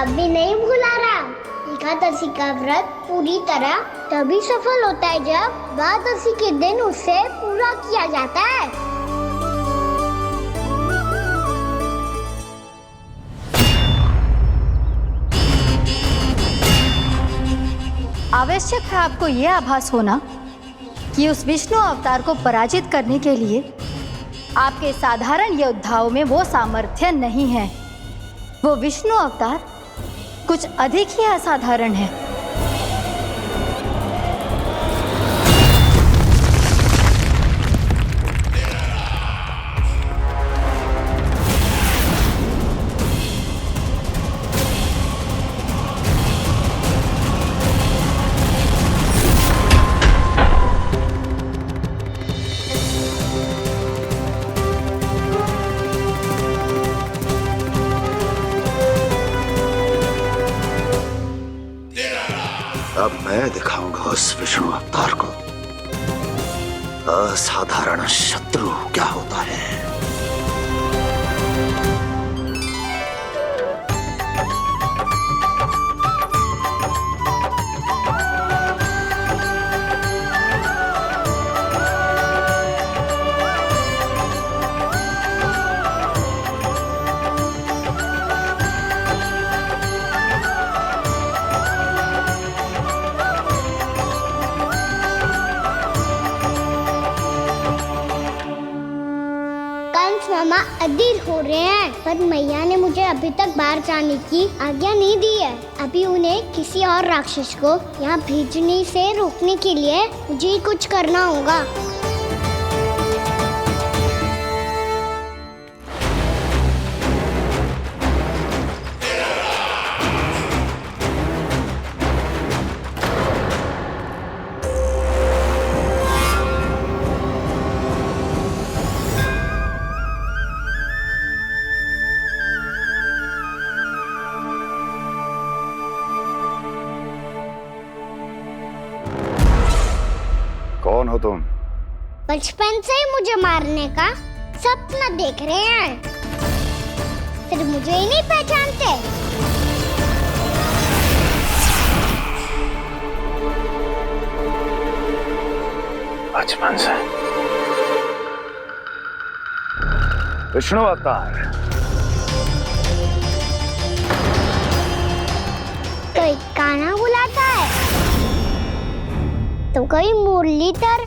C: अभी नहीं भूला राम, एकादशी का व्रत पूरी तरह तभी सफल होता है जब द्वादशी के दिन उसे पूरा किया जाता है।
L: आवश्यक है आपको यह आभास होना कि उस विष्णु अवतार को पराजित करने के लिए आपके साधारण योद्धाओं में वो सामर्थ्य नहीं है। वो विष्णु अवतार कुछ अधिक ही असाधारण है।
M: अब मैं दिखाऊंगा उस विष्णु अवतार को असाधारण शत्रु क्या होता है।
C: मामा अधीर हो रहे हैं, पर मैया ने मुझे अभी तक बाहर जाने की आज्ञा नहीं दी है। अभी उन्हें किसी और राक्षस को यहाँ भेजने से रोकने के लिए मुझे कुछ करना होगा।
M: कौन हो तुम?
C: बचपन से ही मुझे मारने का सपना देख रहे हैं, फिर मुझे ही नहीं पहचानते।
M: बचपन से विष्णु अवतार।
C: कोई गाना बुलाता है तो कोई मुरलीधर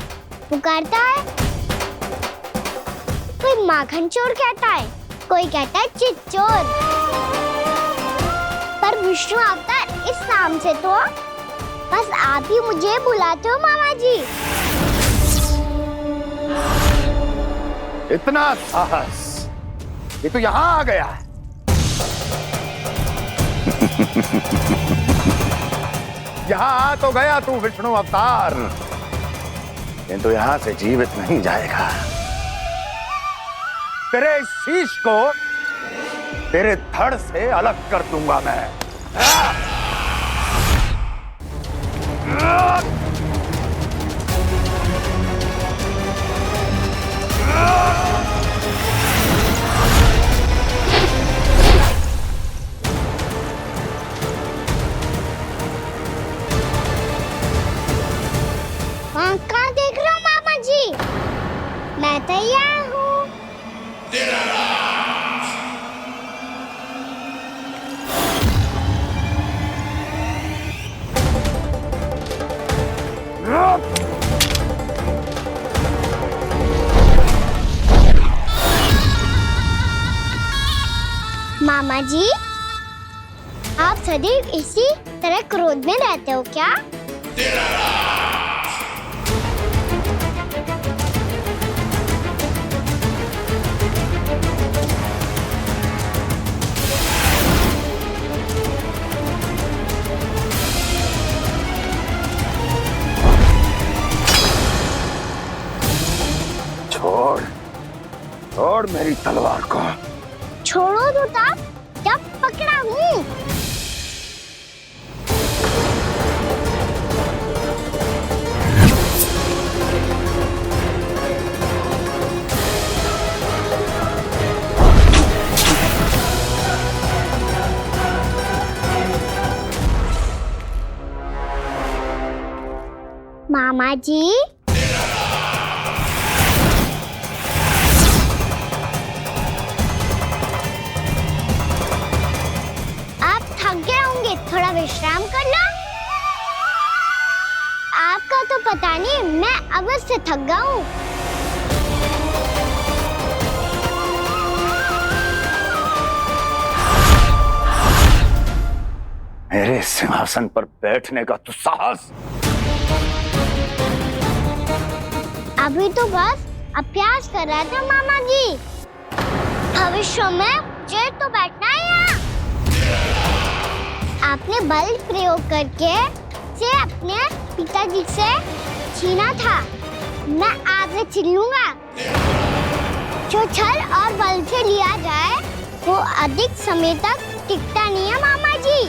C: पुकारता है, कोई माखन चोर कहता है, कोई कहता है चिच्चोर। पर विष्णु अवतार इस नाम से तो बस आप ही मुझे बुलाते हो मामा जी।
M: इतना साहस, ये तो यहाँ आ गया है। यहाँ आ तो गया तू विष्णु अवतार, किंतु यहाँ से जीवित नहीं जाएगा। तेरे इस शीश को तेरे धड़ से अलग कर दूंगा मैं।
C: कहाँ देख रहे हो मामा जी? मैं तैयार हूँ। मामा जी, आप सदैव इसी तरह क्रोध में रहते हो क्या?
M: छोड़, छोड़ मेरी तलवार को।
C: छोड़ो तो तब जब पकड़ा हूँ। मामा जी, थोड़ा विश्राम कर लो। आपका तो पता नहीं, मैं अवश्य थक गया हूँ।
M: मेरे सिंहासन पर बैठने का तो साहस।
C: अभी तो बस अभ्यास कर रहा था मामा जी, भविष्य में मुझे तो बैठना है यहाँ। आपने बल प्रयोग करके से अपने पिताजी से छीना था, मैं आज से छीन लूंगा। जो छल और बल से लिया जाए वो अधिक समय तक टिकता नहीं है मामा जी।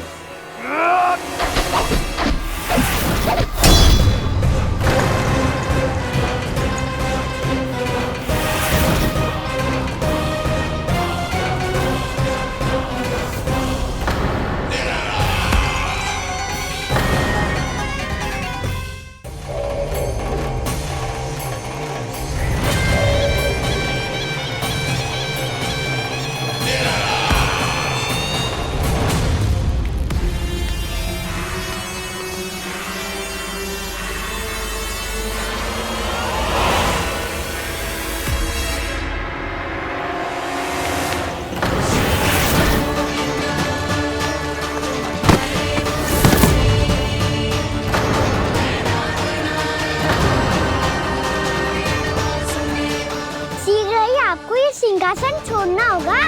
C: सिंहासन छोड़ना होगा।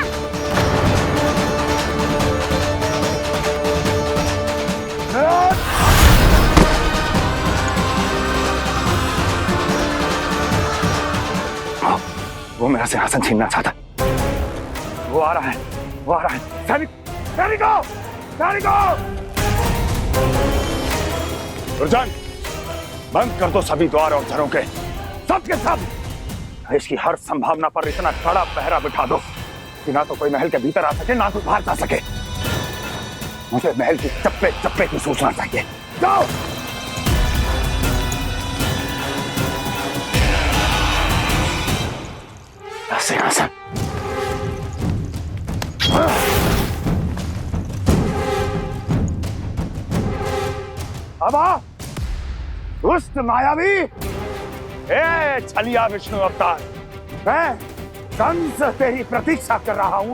M: वो मेरा सिंहासन छीनना चाहता। वो आ रहा है, वो आ रहा है। सैनिकों! दुर्जन, बंद कर दो सभी द्वार और घरों के, सब के सब। इसकी हर संभावना पर इतना कड़ा पहरा बिठा दो कि ना तो कोई महल के भीतर आ सके, ना कोई बाहर जा सके। मुझे महल की चप्पे चप्पे की सूचना चाहिए। जाओ। सिंहासन। अब आ, दुष्ट मायावी, ए छलिया विष्णु अवतार, मैं कंस तेरी प्रतीक्षा कर रहा हूँ।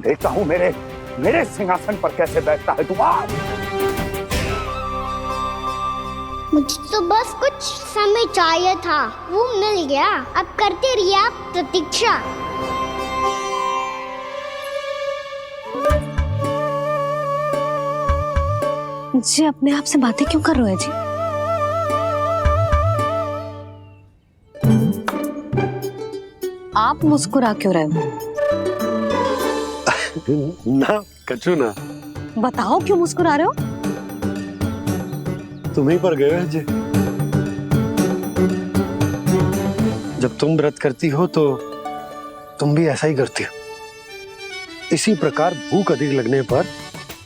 M: देखता हूँ मेरे सिंहासन पर कैसे बैठता है तू।
C: मुझे तो बस कुछ समय चाहिए था, वो मिल गया। अब करते रहिए आप प्रतीक्षा।
R: जी अपने आप से बातें क्यों कर रहे हो जी? आप मुस्कुरा क्यों रहे हो?
K: ना कछु ना।
R: बताओ क्यों मुस्कुरा रहे हो?
K: तुम ही पर गए हैं जी। जब तुम व्रत करती हो तो तुम भी ऐसा ही करती हो। इसी प्रकार भूख अधिक लगने पर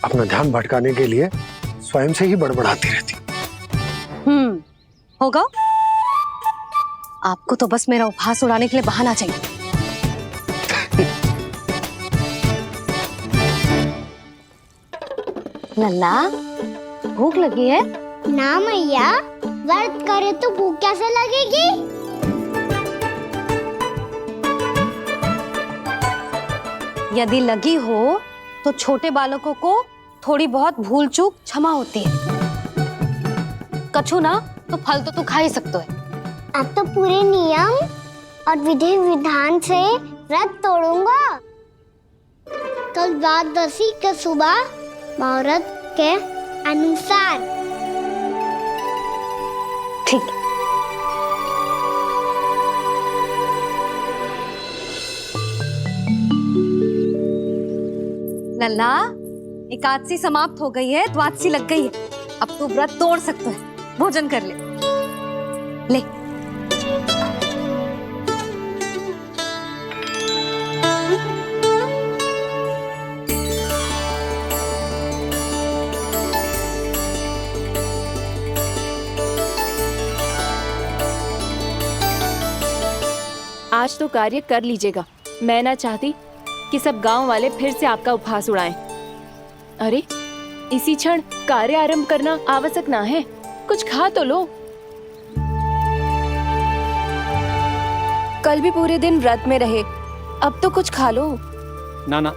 K: अपना ध्यान भटकाने के लिए स्वयं से ही बड़बड़ाती रहती।
R: होगा। आपको तो बस मेरा उपहास उड़ाने के लिए बहाना चाहिए। लल्ला, भूख लगी है?
C: ना मैया, व्रत करे तो भूख कैसे लगेगी?
R: यदि लगी हो तो छोटे बालकों को थोड़ी बहुत भूल चूक क्षमा होती है। कछु ना तो फल तो तू खा ही सकते है।
C: अब तो पूरे नियम और विधि विधान से व्रत तोड़ूंगा। कल द्वादशी के सुबह मुहूर्त के अनुसार।
R: ठीक। लल्ला, एकादशी समाप्त हो गई है, द्वादशी लग गई है। अब तू व्रत तोड़ सकते है। भोजन कर ले। ले।
P: आज तो कार्य कर लीजिएगा। मैं ना चाहती कि सब गांव वाले फिर से आपका उपहास उड़ाएं। अरे, इसी क्षण कार्य आरंभ करना आवश्यक ना है। कुछ खा तो लो। कल भी पूरे दिन व्रत में रहे, अब तो कुछ खा लो।
G: ना,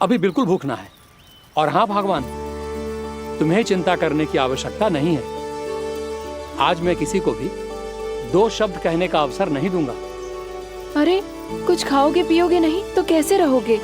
G: अभी बिल्कुल भूख ना है। और हाँ भगवान, तुम्हें चिंता करने की आवश्यकता नहीं है। आज मैं किसी को भी 2 शब्द कहने का अवसर नहीं दूंगा।
P: अरे, कुछ खाओगे पियोगे नहीं तो कैसे रहोगे?